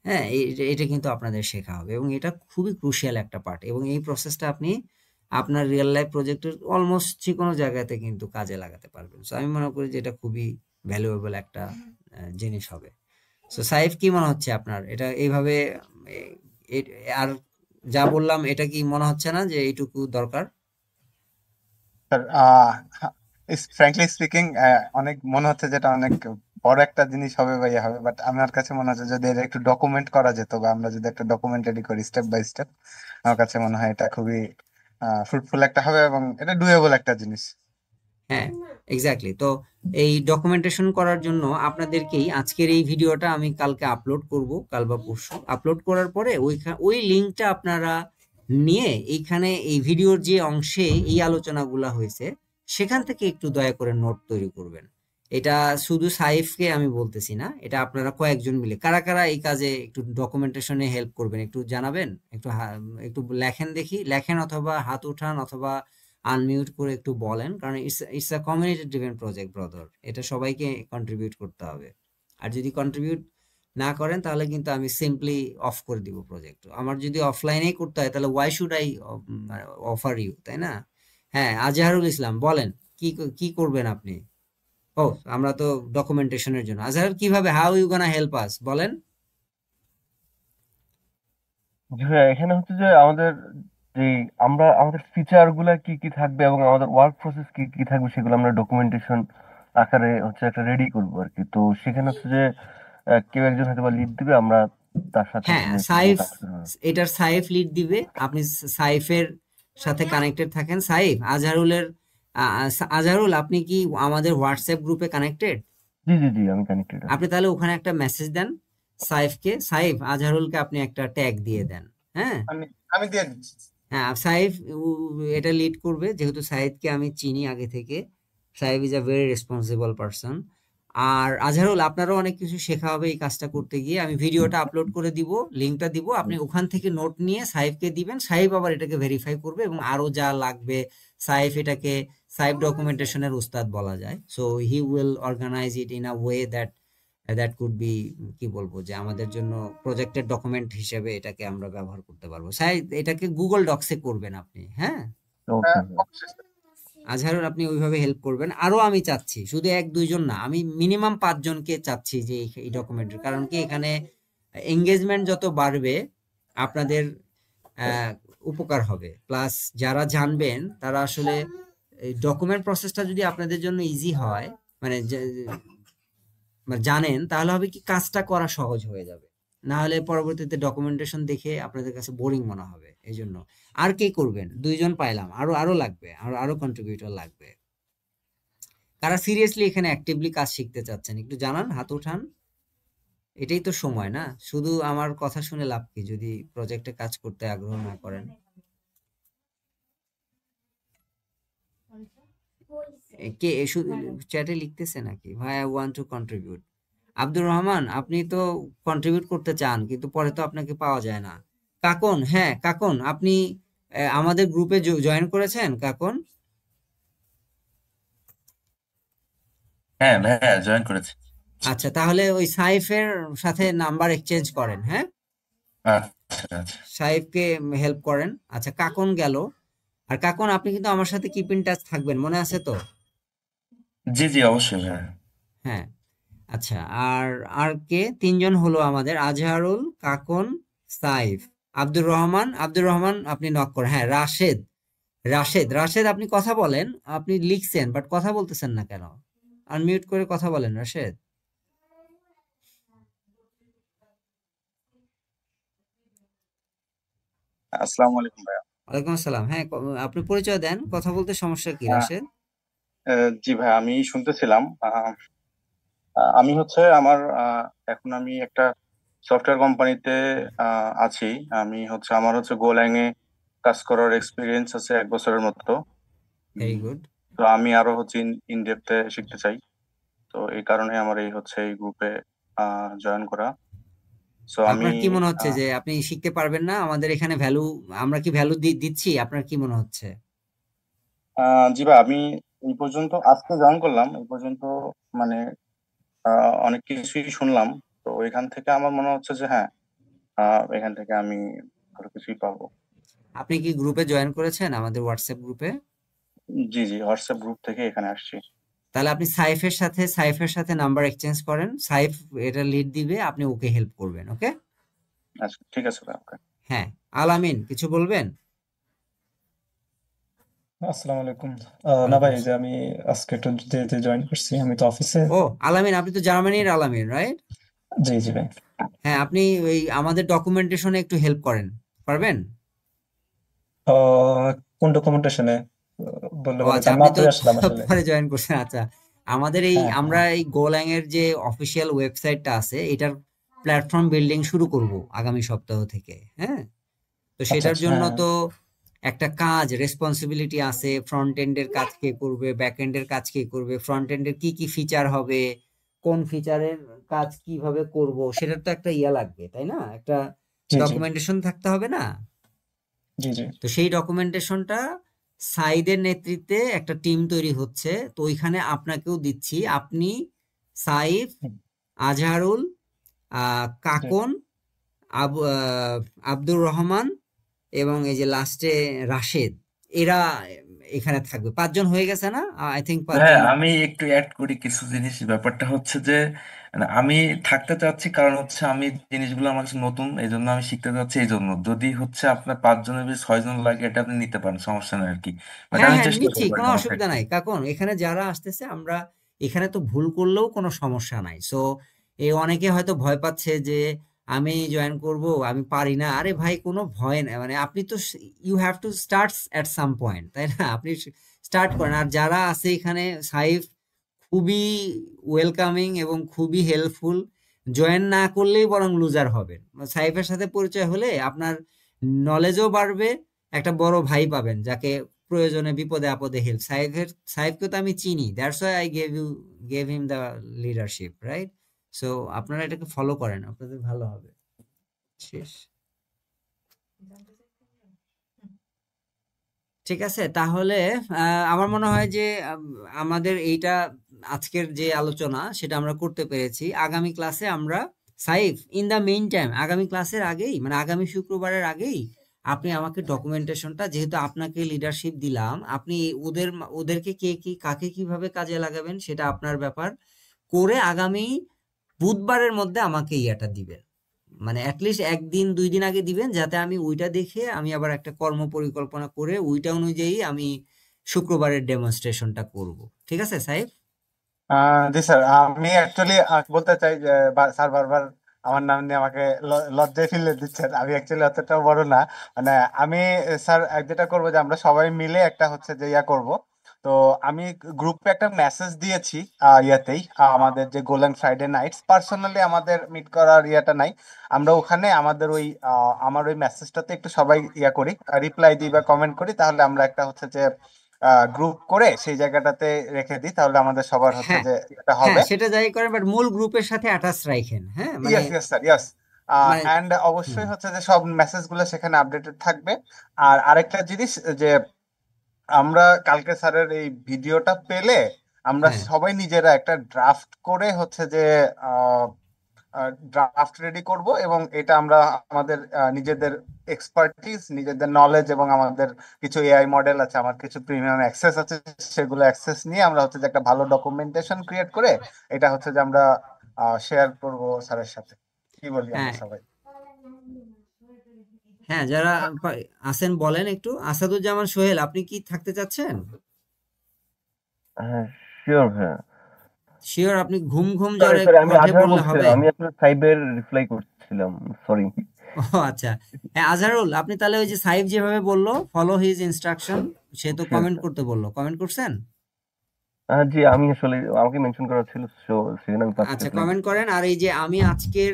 হ্যাঁ, এটা কিন্তু আপনাদের শেখা হবে এবং এটা খুবই ক্রুশিয়াল একটা পার্ট, এবং এই প্রসেসটা আপনি আপনার রিয়েল লাইফ প্রজেক্টের অলমোস্ট যে কোনো জায়গাতে কিন্তু কাজে লাগাতে পারবেন। সো আমি মনে করি যে এটা খুবই ভ্যালুয়েবল একটা জিনিস হবে। সো সাইফ, কি মনে হচ্ছে আপনার এটা এইভাবে এ- এ- আর যা বললাম এটা কি মনে হচ্ছে না যে এইটুকু দরকার? স্যার ফ্র্যাঙ্কলি স্পিকিং অনেক মনে হচ্ছে যেটা অনেক বড় একটা জিনিস হবে বা ইয়ে হবে, বাট আমার কাছে মনে হচ্ছে যদি এটা একটু ডকুমেন্ট করা যেত বা আমরা যদি একটা ডকুমেন্ট রেডি করি স্টেপ বাই স্টেপ, আমার কাছে মনে হয় এটা খুবই ফ্রুটফুল একটা হবে এবং এটা ডুয়েবল একটা জিনিস। হ্যাঁ, এক্স্যাক্টলি। তো এই ডকুমেন্টেশন করার জন্য আপনাদেরকেই আজকের এই ভিডিওটা আমি কালকে আপলোড করব, কাল বা পরশু আপলোড করার পরে ওই লিঙ্কটা আপনারা নিয়ে এইখানে এই ভিডিওর যে অংশে এই আলোচনাগুলো হয়েছে সেখান থেকে একটু দয়া করে নোট তৈরি করবেন। এটা শুধু সাইফকে আমি বলতেছি না, এটা আপনারা কয়েকজন মিলে কারা কারা এই কাজে একটু ডকুমেন্টেশনে হেল্প করবেন একটু জানাবেন, একটু লেখেন দেখি, লেখেন অথবা হাত উঠান অথবা আনমিউট করে একটু বলেন, কারণ it's a community driven project brother, এটা সবাইকে কন্ট্রিবিউট করতে হবে। আর যদি কন্ট্রিবিউট না করেন তাহলে কিন্তু আমি সিম্পলি অফ করে দিব প্রজেক্ট। আমার যদি অফলাইনেই করতে হয় তাহলে why should I offer you, তাই না? হ্যাঁ, আজহারুল ইসলাম বলেন, কি কি করবেন আপনি? ও, আমরা তো ডকুমেন্টেশনের জন্য, আজহার কিভাবে, how you gonna help us, বলেন। জি ভাইয়া, এখানে হচ্ছে যে আমাদের যে আমরা আমাদের ফিচার গুলা কি কি থাকবে এবং আমাদের ওয়ার্ক প্রসেস কি কি থাকবে সেগুলো আমরা ডকুমেন্টেশন আকারে হচ্ছে একটা রেডি করবো আর কি। তো সেখানে হচ্ছে যে কেউ একজন হয়তো বা লিড দিবে, আমরা তার সাথে হ্যাঁ, হচ্ছে যে কিভাবে সাইফ, কাজ করবো। এটার সাইফ লিড দিবে, আপনি সাইফের সাথে কানেক্টেড থাকেন। সাইফ, আজহারুলের আজহারুল, আপনি কি আমাদের হোয়াটসঅ্যাপ গ্রুপে কানেক্টেড? জি জি জি, আমি কানেক্টেড আছি। আপনি তাহলে ওখানে একটা মেসেজ দেন সাইফকে, সাইফ আজহারুলকে আপনি একটা ট্যাগ দিয়ে দেন। হ্যাঁ, আমি আমি দিয়ে দিচ্ছি। হ্যাঁ, সাইফ এটা লিড করবে, যেহেতু সাইদকে আমি চিনি আগে থেকে। Saif is a very responsible person. আর আজহারুল, আপনারও অনেক কিছু শেখা হবে এই কাজটা করতে গিয়ে। আমি ভিডিওটা আপলোড করে দিব, লিঙ্কটা দিব, আপনি ওখান থেকে নোট নিয়ে সাইফকে দিবেন, সাইফ আবার এটাকে ভেরিফাই করবে এবং আরো যা লাগবে সাইফ এটাকে, সাইফ ডকুমেন্টেশনের উস্তাদ বলা যায়। So he will organise it in a way that that could be, কি বলবো, যে আমাদের জন্য প্রজেক্টের ডকুমেন্ট হিসেবে এটাকে আমরা ব্যবহার করতে পারবো। এটাকে গুগল ডক্সে করবেন আপনি, হ্যাঁ? ওকে। অবশ্যই স্যার। আজহারুল, আপনি ওইভাবে হেল্প করবেন। আরো আমি চাচ্ছি, শুধু এক দুইজন না, আমি মিনিমাম 5 জনকে চাচ্ছি যে এই ডকুমেন্টের, কারণ কি এখানে এঙ্গেজমেন্ট যত বাড়বে আপনাদের আহ, উপকার হবে, প্লাস যারা জানবেন তারা আসলে ডকুমেন্ট প্রসেসটা যদি আপনাদের জন্য ইজি হয়, মানে মানে জানেন, তাহলে হবে কি কাজটা করা সহজ হয়ে যাবে। না হলে পরবর্তীতে ডকুমেন্টেশন দেখে আপনাদের কাছে বোরিং মনে হবে। এই জন্য আর কে করবেন? 2 জন পাইলাম, আরো আরো লাগবে, আরো কন্ট্রিবিউটর লাগবে। কারা সিরিয়াসলি এখানে অ্যাক্টিভলি কাজ শিখতে চাচ্ছেন একটু জানান, হাত উঠান। এটাই তো সময়, না? শুধু আমার কথা শুনে লাভ কি যদি প্রজেক্টে কাজ করতে আগ্রহ না করেন? কে চ্যাটে লিখতেছে নাকি ভাই, I want to contribute? Abdur Rahman, আপনি তো কন্ট্রিবিউট করতে চান কিন্তু পরে তো আপনাকে পাওয়া যায় না। কাকন, হ্যাঁ কাকন, আপনি আমাদের গ্রুপে জয়েন করেছেন কাকন? হ্যাঁ ভাইয়া, জয়েন করেছি। আচ্ছা, তাহলে ওই সাইফের সাথে নাম্বার এক্সচেঞ্জ করেন, হ্যাঁ? আচ্ছা আচ্ছা। সাইফকে হেল্প করেন। আচ্ছা, কাকন গেল। আর কাকন, আপনি কিন্তু আমার সাথে কিপ ইন টাচ থাকবেন, মনে আছে তো? জি জি, অবশ্যই ভাইয়া। হ্যাঁ, আচ্ছা। আর আর কে? 3 জন হলো আমাদের, আজহারুল, কাকন, সাইফ, আব্দুর রহমান। আব্দুর রহমান আপনি নক করেন। হ্যাঁ, রাশেদ, রাশেদ আপনি কথা বলেন, আপনি লিখছেন বাট কথা বলতেছেন না কেন? আনমিউট করে কথা বলেন রাশেদ। আসসালামু আলাইকুম ভাইয়া। ওয়ালাইকুম আসসালাম। হ্যাঁ, আপনি পরিচয় দেন, কথা বলতে সমস্যা কি আহ, রাশেদ? জি ভাই, আমি শুনতেছিলাম। আমি হচ্ছে আমার এখন আমি একটা সফটওয়্যার কোম্পানিতে আছি। আমি হচ্ছে আমার হচ্ছে গোল্যাং এ কাজ করার এক্সপিরিয়েন্স আছে 1 বছরের মতো। ভেরি উম, গুড। তো আমি আরো হচ্ছে ইন ডেপথে শিখতে চাই। তো এই কারণে আমার এই হচ্ছে এই গ্রুপে জয়েন করা। সো আমি আপনার কি মনে হচ্ছে আহ, যে আপনি শিখতে পারবেন না? আমাদের এখানে ভ্যালু, আমরা কি ভ্যালু দিচ্ছি? আপনার কি মনে হচ্ছে? জি ভাই, আমি এই পর্যন্ত আজকে জয়েন করলাম, এই পর্যন্ত মানে অনেক কিছুই শুনলাম। তো এখান থেকে আমার মনে হচ্ছে যে হ্যাঁ, এখান থেকে আমি ভালো কিছুই পাবো। আপনি কি গ্রুপে জয়েন করেছেন, আমাদের হোয়াটসঅ্যাপ গ্রুপে? জি জি, হোয়াটসঅ্যাপ গ্রুপ থেকে এখানে আসছি। তাহলে আপনি সাইফের সাথে নাম্বার এক্সচেঞ্জ করেন। সাইফ এটা লিড দিবে, আপনি ওকে হেল্প করবেন। ওকে? আচ্ছা, ঠিক আছে ভাই, ওকে। হ্যাঁ, আলামিন কিছু বলবেন? আসসালামু আলাইকুম। না ওয়ালাইকুম ভাই, এই যে আসসালাম। আমি আজকে একটু দেরিতে জয়েন করছি, আমি তো অফিসে। ও আলামিন, আপনি তো জার্মানির আলামিন, রাইট? জি জি ভাই। হ্যাঁ, আপনি ওই আমাদের ডকুমেন্টেশনে একটু হেল্প পারবেন? আহ, কোন ডকুমেন্টেশনে বললে ও ভালো হতো, আচ্ছা, আমি আপনি তো মাত্রই আসলাম আসলে। পরে জয়েন করছেন। আচ্ছা, আমাদের হ্যাঁ আমরা হ্যাঁ। এই গোল্যাং এর যে অফিসিয়াল ওয়েবসাইটটা আছে, এটার প্ল্যাটফর্ম বিল্ডিং শুরু করব আগামী সপ্তাহ থেকে। হ্যাঁ, তো আচ্ছা সেটার আচ্ছা, জন্য হ্যাঁ তো একটা কাজ, রেসপন্সিবিলিটি আছে। ফ্রন্ট এন্ডের কাজ কে করবে, ব্যাক এন্ডের কাজ কে করবে, ফ্রন্ট এন্ডের কি কি ফিচার হবে, কোন ফিচারের কাজ কিভাবে করব, সেটার তো একটা লাগবে, তাই না? একটা জি জি ডকুমেন্টেশন থাকতে হবে না? জি জি। তো সেই ডকুমেন্টেশনটা সাইদের নেতৃত্বে একটা টিম তৈরি হচ্ছে। তো ওইখানে আপনাকেও দিচ্ছি। আপনি, সাইফ, হুম, আজহারুল, জি। কাকন, আব্দুর রহমান এবং এই যে লাস্টে রাশেদ, এরা এখানে থাকবে। 5 জন হয়ে গেছে না? আই থিঙ্ক 5 হ্যাঁ, জন। আমি একটু অ্যাড করি কিছু জিনিস। ব্যাপারটা হচ্ছে যে মানে আমি থাকতে চাচ্ছি, কারণ হচ্ছে আমি জিনিসগুলো আমার কাছে নতুন, এই জন্য আমি শিখতে চাচ্ছি। এই জন্য যদি হচ্ছে আপনার 5 জনের বেশি 6 জন লাগে, এটা আপনি নিতে পারেন, সমস্যা নেই আর কি। বাট হ্যাঁ আমি হ্যাঁ, চেষ্টা নিচ্ছি, করবো কোনো এখানে অসুবিধা থাকতে। নাই কাকুন। এখানে যারা আসতেছে, আমরা এখানে তো ভুল করলেও কোনো সমস্যা নাই। সো এই অনেকে হয়তো ভয় পাচ্ছে যে আমি জয়েন করব, আমি পারি না। আরে ভাই, কোনো ভয় নাই। মানে আপনি তো, you have to start at some point, তাই না? আপনি স্টার্ট করেন। আর যারা আছে এখানে, সাইফ খুবই ওয়েলকামিং এবং খুবই হেল্পফুল। জয়েন না করলেই বরং লুজার হবেন। সাইফের সাথে পরিচয় হলে আপনার নলেজও বাড়বে, একটা বড় ভাই পাবেন যাকে প্রয়োজনে বিপদে আপদে হেল্প। সাইফকে তো আমি চিনি, that's why I gave him the leadership, right? So আপনারা এটাকে ফলো করেন, আপনাদের ভালো হবে। শেষ। ঠিক আছে, তাহলে আমার মনে হয় যে আমাদের এইটা আজকের যে আলোচনা, সেটা আমরা করতে পেরেছি। আগামী ক্লাসে আমরা, Saif, in the main time, আগামী ক্লাসের আগেই, মানে আগামী শুক্রবারের আগেই আপনি আমাকে ডকুমেন্টেশনটা, যেহেতু আপনাকে লিডারশিপ দিলাম, আপনি ওদেরকে কাকে কিভাবে কাজে লাগাবেন সেটা আপনার ব্যাপার, করে আগামী বুধবারের মধ্যে আমাকে ইয়াটা দিবেন। মানে অ্যাটলিস্ট 1 দিন 2 দিন আগে দিবেন, যাতে আমি ওইটা দেখে আমি আবার একটা কর্ম পরিকল্পনা করে ওইটা অনুযায়ী আমি শুক্রবারের ডেমনস্ট্রেশনটা করব। ঠিক আছে সাহেব? জি স্যার, আমি অ্যাকচুয়ালি বলতে চাই যে স্যার বারবার আমার নাম নিয়ে আমাকে লজ্জায় ফেলে দিচ্ছেন। আমি অ্যাকচুয়ালি অতটাও বড় না। মানে আমি স্যার যেটা করবো যে আমরা সবাই মিলে একটা হচ্ছে যে ইয়া করব। তো আমি গ্রুপে একটা মেসেজ দিয়েছি ইয়াতেই, আমাদের যে গোল্ডেন ফ্রাইডে নাইটস, পার্সোনালি আমাদের মিট করার ইয়াটা নাই। আমরা ওখানে আমাদের ওই আমার ওই মেসেজটাতে একটু সবাই ইয়া করি, রিপ্লাই দিই বা কমেন্ট করি, তাহলে আমরা একটা হচ্ছে যে গ্রুপ করে সেই জায়গাটাতে রেখে দিই, তাহলে আমাদের সবার হচ্ছে হ্যাঁ যে এটা হ্যাঁ, হবে। সেটা যাই করেন, বাট মূল গ্রুপের সাথে অ্যাটাচ রাখেন। হ্যাঁ, মানে ইয়েস ইয়েস স্যার, ইয়েস। মানে অ্যান্ড হুম, অবশ্যই হচ্ছে যে সব মেসেজ গুলো সেখানে আপডেটেড থাকবে। আর আরেকটা জিনিস, যে আমরা কালকে স্যারের এই ভিডিওটা পেলে আমরা হ্যাঁ সবাই নিজেরা একটা ড্রাফট করে হচ্ছে যে ড্রাফট রেডি করব, এবং এটা আমরা আমাদের নিজেদের এক্সপার্টিস, নিজেদের নলেজ, এবং আমাদের কিছু এআই মডেল আছে, আমার কিছু প্রিমিয়াম অ্যাক্সেস আছে, সেগুলো অ্যাক্সেস নিয়ে আমরা হচ্ছে যে একটা ভালো ডকুমেন্টেশন ক্রিয়েট করে এটা হচ্ছে যে আমরা শেয়ার করব স্যারের সাথে। কি বলি আমরা হ্যাঁ সবাই? হ্যাঁ, যারা আছেন বলেন একটু। আসাদুজ্জামান সোহেল, আপনি কি থাকতে চাচ্ছেন? হ্যাঁ, শিওর ভাইয়া। শিওর? আপনি ঘুম ঘুম সরি জ্বরে সরি, আমি কণ্ঠে আজহার বললে বলছিলাম, হবে? আমি আসলে সাইবের রিপ্লাই করছিলাম, সরি। ও আচ্ছা। হ্যাঁ আজহারুল, আপনি তাহলে ওই যে সাইফ যেভাবে বললো, ফলো হিজ ইনস্ট্রাকশন। সে তো শিওর কমেন্ট স্যার। করতে বললো, কমেন্ট করছেন? জি, আমি আসলে আমাকে মেনশন করা ছিল, সেখানে আমি আচ্ছা, রিপ্লাই কমেন্ট করছি। করেন। আর এই যে আমি আজকের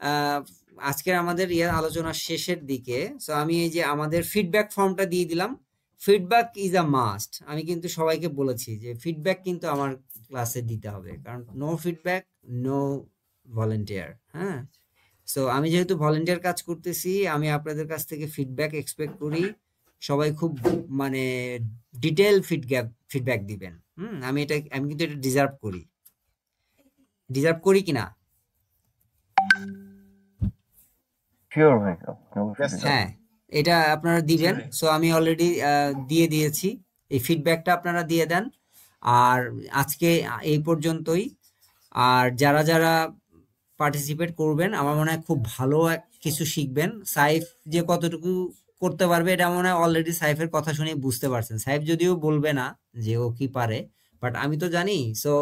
আহ, আজকের আমাদের আলোচনার শেষের দিকে। সো আমি এই যে আমাদের ফিডব্যাক ফর্মটা দিয়ে দিলাম। Feedback is a must. আমি কিন্তু সবাইকে বলেছি যে ফিডব্যাক কিন্তু আমার ক্লাসে দিতে হবে, কারণ নো ফিডব্যাক নো ভলেন্টিয়ার। হ্যাঁ, সো আমি যেহেতু ভলেন্টিয়ার কাজ করতেছি, আমি আপনাদের কাছ থেকে ফিডব্যাক এক্সপেক্ট করি। সবাই খুব মানে ডিটেল ফিডব্যাক দিবেন। আমি কিন্তু এটা ডিজার্ভ করি কিনা? শিওর ভাই, আপনি অবশ্যই Yes, দিবেন। sir. হ্যাঁ, এটা আপনারা জি দিবেন। ভাই। সো আমি অলরেডি দিয়ে দিয়েছি। এই ফিডব্যাকটা আপনারা দিয়ে দেন। আর আজকে এই পর্যন্তই। আর যারা যারা পার্টিসিপেট করবেন, আমার মনে হয় খুব ভালো কিছু শিখবেন। সাইফ যে কতটুকু করতে পারবে এটা মনে হয় অলরেডি সাইফের কথা শুনে বুঝতে পারছেন। সাইফ যদিও বলবে না যে ও কি পারে, বাট আমি তো জানি। সো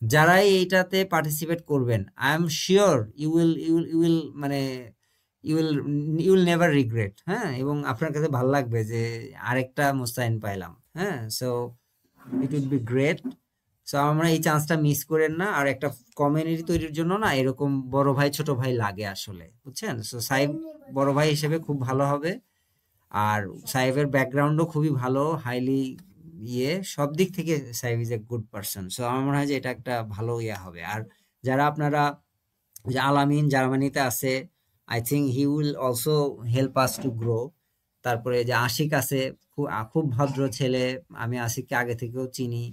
যারাই এইটাতে পার্টিসিপেট করবেন, I am sure you will মানে ইউ উইল নেভার রিগ্রেট। হ্যাঁ, এবং আপনার কাছে ভালো লাগবে যে আরেকটা মোস্তাইন পাইলাম। হ্যাঁ, so it will be great. So আমরা এই চান্সটা মিস করেন না। আর একটা কমিউনিটি তৈরির জন্য না এরকম বড় ভাই ছোট ভাই লাগে আসলে, বুঝছেন? সো সাইব বড় ভাই হিসেবে খুব ভালো হবে। আর সাইবের ব্যাকগ্রাউন্ডও খুবই ভালো, হাইলি সব দিক থেকে Saif is a good person. So আমার মনে হয় যে এটা একটা ভালো হবে। আর যারা আপনারা, যে আলামিন জার্মানিতে আছে, I think he will also help us to grow. তারপরে যে আশিক আছে, খুব ভদ্র ছেলে। আমি আশিককে আগে থেকেও চিনি,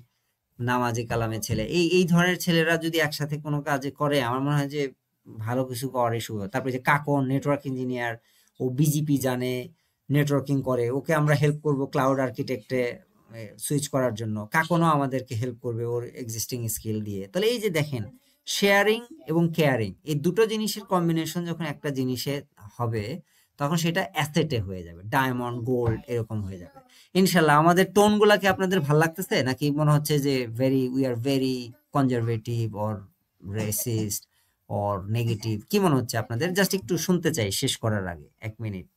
নামাজি কালামের ছেলে। এই ধরনের ছেলেরা যদি একসাথে কোনো কাজে করে, আমার মনে হয় যে ভালো কিছু করে শুরু। তারপরে যে কাকন নেটওয়ার্ক ইঞ্জিনিয়ার, ও বিজিপি জানে, নেটওয়ার্কিং করে, ওকে আমরা হেল্প করব ক্লাউড আর্কিটেক্টে সুইচ করার জন্য। কাকনও আমাদেরকে হেল্প করবে ওর এক্সিস্টিং স্কিল দিয়ে। তাহলে এই যে দেখেন, শেয়ারিং এবং কেয়ারিং, এই দুটো জিনিসের কম্বিনেশন যখন একটা জিনিসে হবে, তখন সেটা অ্যাসেটে হয়ে যাবে, ডায়মন্ড গোল্ড এরকম হয়ে যাবে ইনশাল্লাহ। আমাদের টোন গুলা কি আপনাদের ভাল লাগতেছে, নাকি মনে হচ্ছে যে we are very conservative or racist or negative? কি মনে হচ্ছে আপনাদের? জাস্ট একটু শুনতে চাই শেষ করার আগে 1 মিনিট।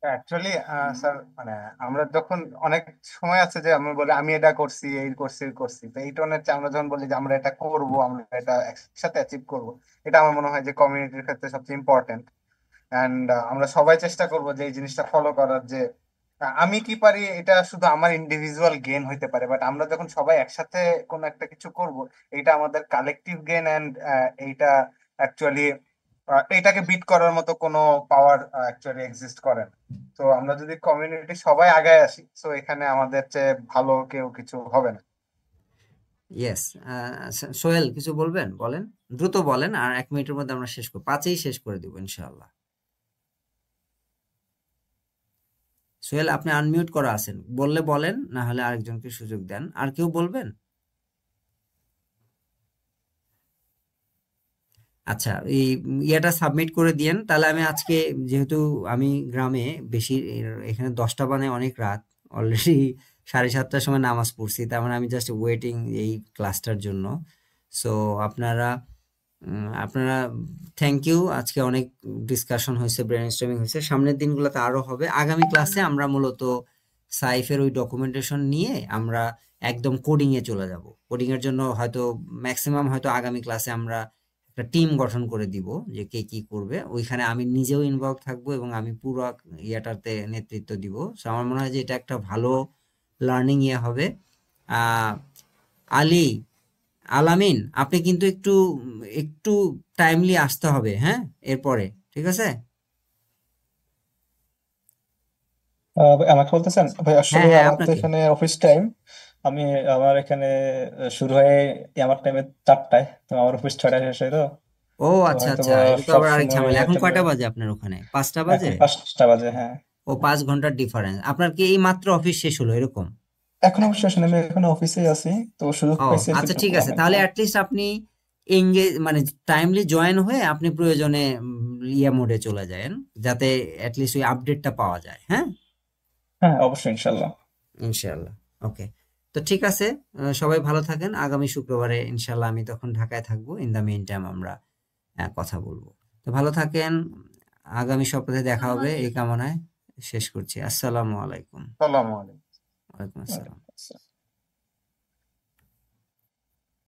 অ্যাকচুয়ালি স্যার, মানে আমরা যখন অনেক সময় আছে যে আমরা বলি আমি এটা করছি, এই করছি, এই করছি, তো এই টোনের চেয়ে আমরা যখন বলি যে আমরা এটা করব, আমরা এটা একসাথে অ্যাচিভ করব, এটা আমার মনে হয় যে কমিউনিটির ক্ষেত্রে সবচেয়ে ইম্পর্টেন্ট। অ্যান্ড আমরা সবাই চেষ্টা করব যে এই জিনিসটা ফলো করার, যে আমি কি পারি এটা শুধু আমার ইন্ডিভিজুয়াল গেন হইতে পারে, বাট আমরা যখন সবাই একসাথে কোনো একটা কিছু করব, এটা আমাদের কালেকটিভ গেন। অ্যান্ড এইটা অ্যাকচুয়ালি এটাকে বিট করার মতো কোনো পাওয়ার অ্যাকচুয়ালি এক্সিস্ট করে না। তো আমরা যদি কমিউনিটি সবাই আগায় আসি, তো এখানে আমাদের চেয়ে ভালো কেউ কিছু হবে না। ইয়েস, সোহেল কিছু বলবেন? বলেন, দ্রুত বলেন, আর 1 মিনিটের মধ্যে আমরা শেষ করব, 5-এই শেষ করে দিব ইনশাআল্লাহ। সোহেল, আপনি আনমিউট করা আছেন, বললে বলেন, না হলে আরেকজনকে সুযোগ দেন। আর কেউ বলবেন? আচ্ছা, এই ইয়েটা সাবমিট করে দিয়েন। তাহলে আমি আজকে, যেহেতু আমি গ্রামে বেশি, এখানে 10টা মানে অনেক রাত, অলরেডি 7:30টার সময় নামাজ পড়ছি। তার মানে আমি জাস্ট ওয়েটিং এই ক্লাসটার জন্য। সো আপনারা থ্যাংক ইউ। আজকে অনেক ডিসকাশন হয়েছে, ব্রেনস্টর্মিং হয়েছে। সামনের দিনগুলোতে আরো হবে। আগামী ক্লাসে আমরা মূলত সাইফের ওই ডকুমেন্টেশন নিয়ে আমরা একদম কোডিং এ চলে যাব। কোডিং এর জন্য হয়তো ম্যাক্সিমাম হয়তো আগামী ক্লাসে আমরা একটা টিম গঠন করে দিব, যে কে কি করবে। ওইখানে আমি নিজেও ইনভলভ থাকবো এবং আমি পুরো ইয়েটাতে নেতৃত্ব দিব। সো আমার মনে হয় যে এটা একটা ভালো লার্নিং হবে। আহ আলামিন, আপনি কিন্তু একটু টাইমলি আসতে হবে, হ্যাঁ, এরপরে, ঠিক আছে? আমাকে বলতেছেন ভাই? হ্যাঁ আসলে হ্যাঁ, আমার তো আপনাকে। এখানে অফিস টাইম। আমার এখানে শুরু হয় আমার টাইমে 4টায়, তো আমার অফিস 6টায় শেষ হয়। তো ও তো আচ্ছা হয়তো আচ্ছা, বা এটা তো সব আবার আরেক সময় ঝামেলা। এখন অ্যাটেন্ড, কয়টা বাজে আপনার ওখানে? 5টা এখন বাজে? 5টা বাজে, হ্যাঁ। ও, 5 ঘন্টার ডিফারেন্স। আপনার কি এই মাত্র অফিস শেষ হলো এরকম? এখন অবশ্য আসলে আমি এখন অফিসেই আছি, তো সুযোগ ও পাইছি আর কি আচ্ছা, একটু ঠিক আছে। কমের। তাহলে হ্যাঁ, অ্যাটলিস্ট আপনি মানে টাইমলি জয়েন হয়ে আপনি প্রয়োজনে মোডে চলে যান, যাতে অ্যাটলিস্ট ওই আপডেটটা পাওয়া যায়। হ্যাঁ, হ্যাঁ, অবশ্যই, ইনশাল্লাহ। ইনশাআল্লাহ। ওকে, তো ঠিক আছে। সবাই ভালো থাকেন। আগামী শুক্রবারে ইনশাআল্লাহ আমি তখন ঢাকায় থাকবো। ইন দ্য মেইন টাইম আমরা কথা বলবো। তো ভালো থাকেন, আগামী সপ্তাহে দেখা হবে এই কামনায় শেষ করছি। আসসালামু আলাইকুম। আসসালামু আলাইকুম। ওয়ালাইকুম আসসালাম। আচ্ছা।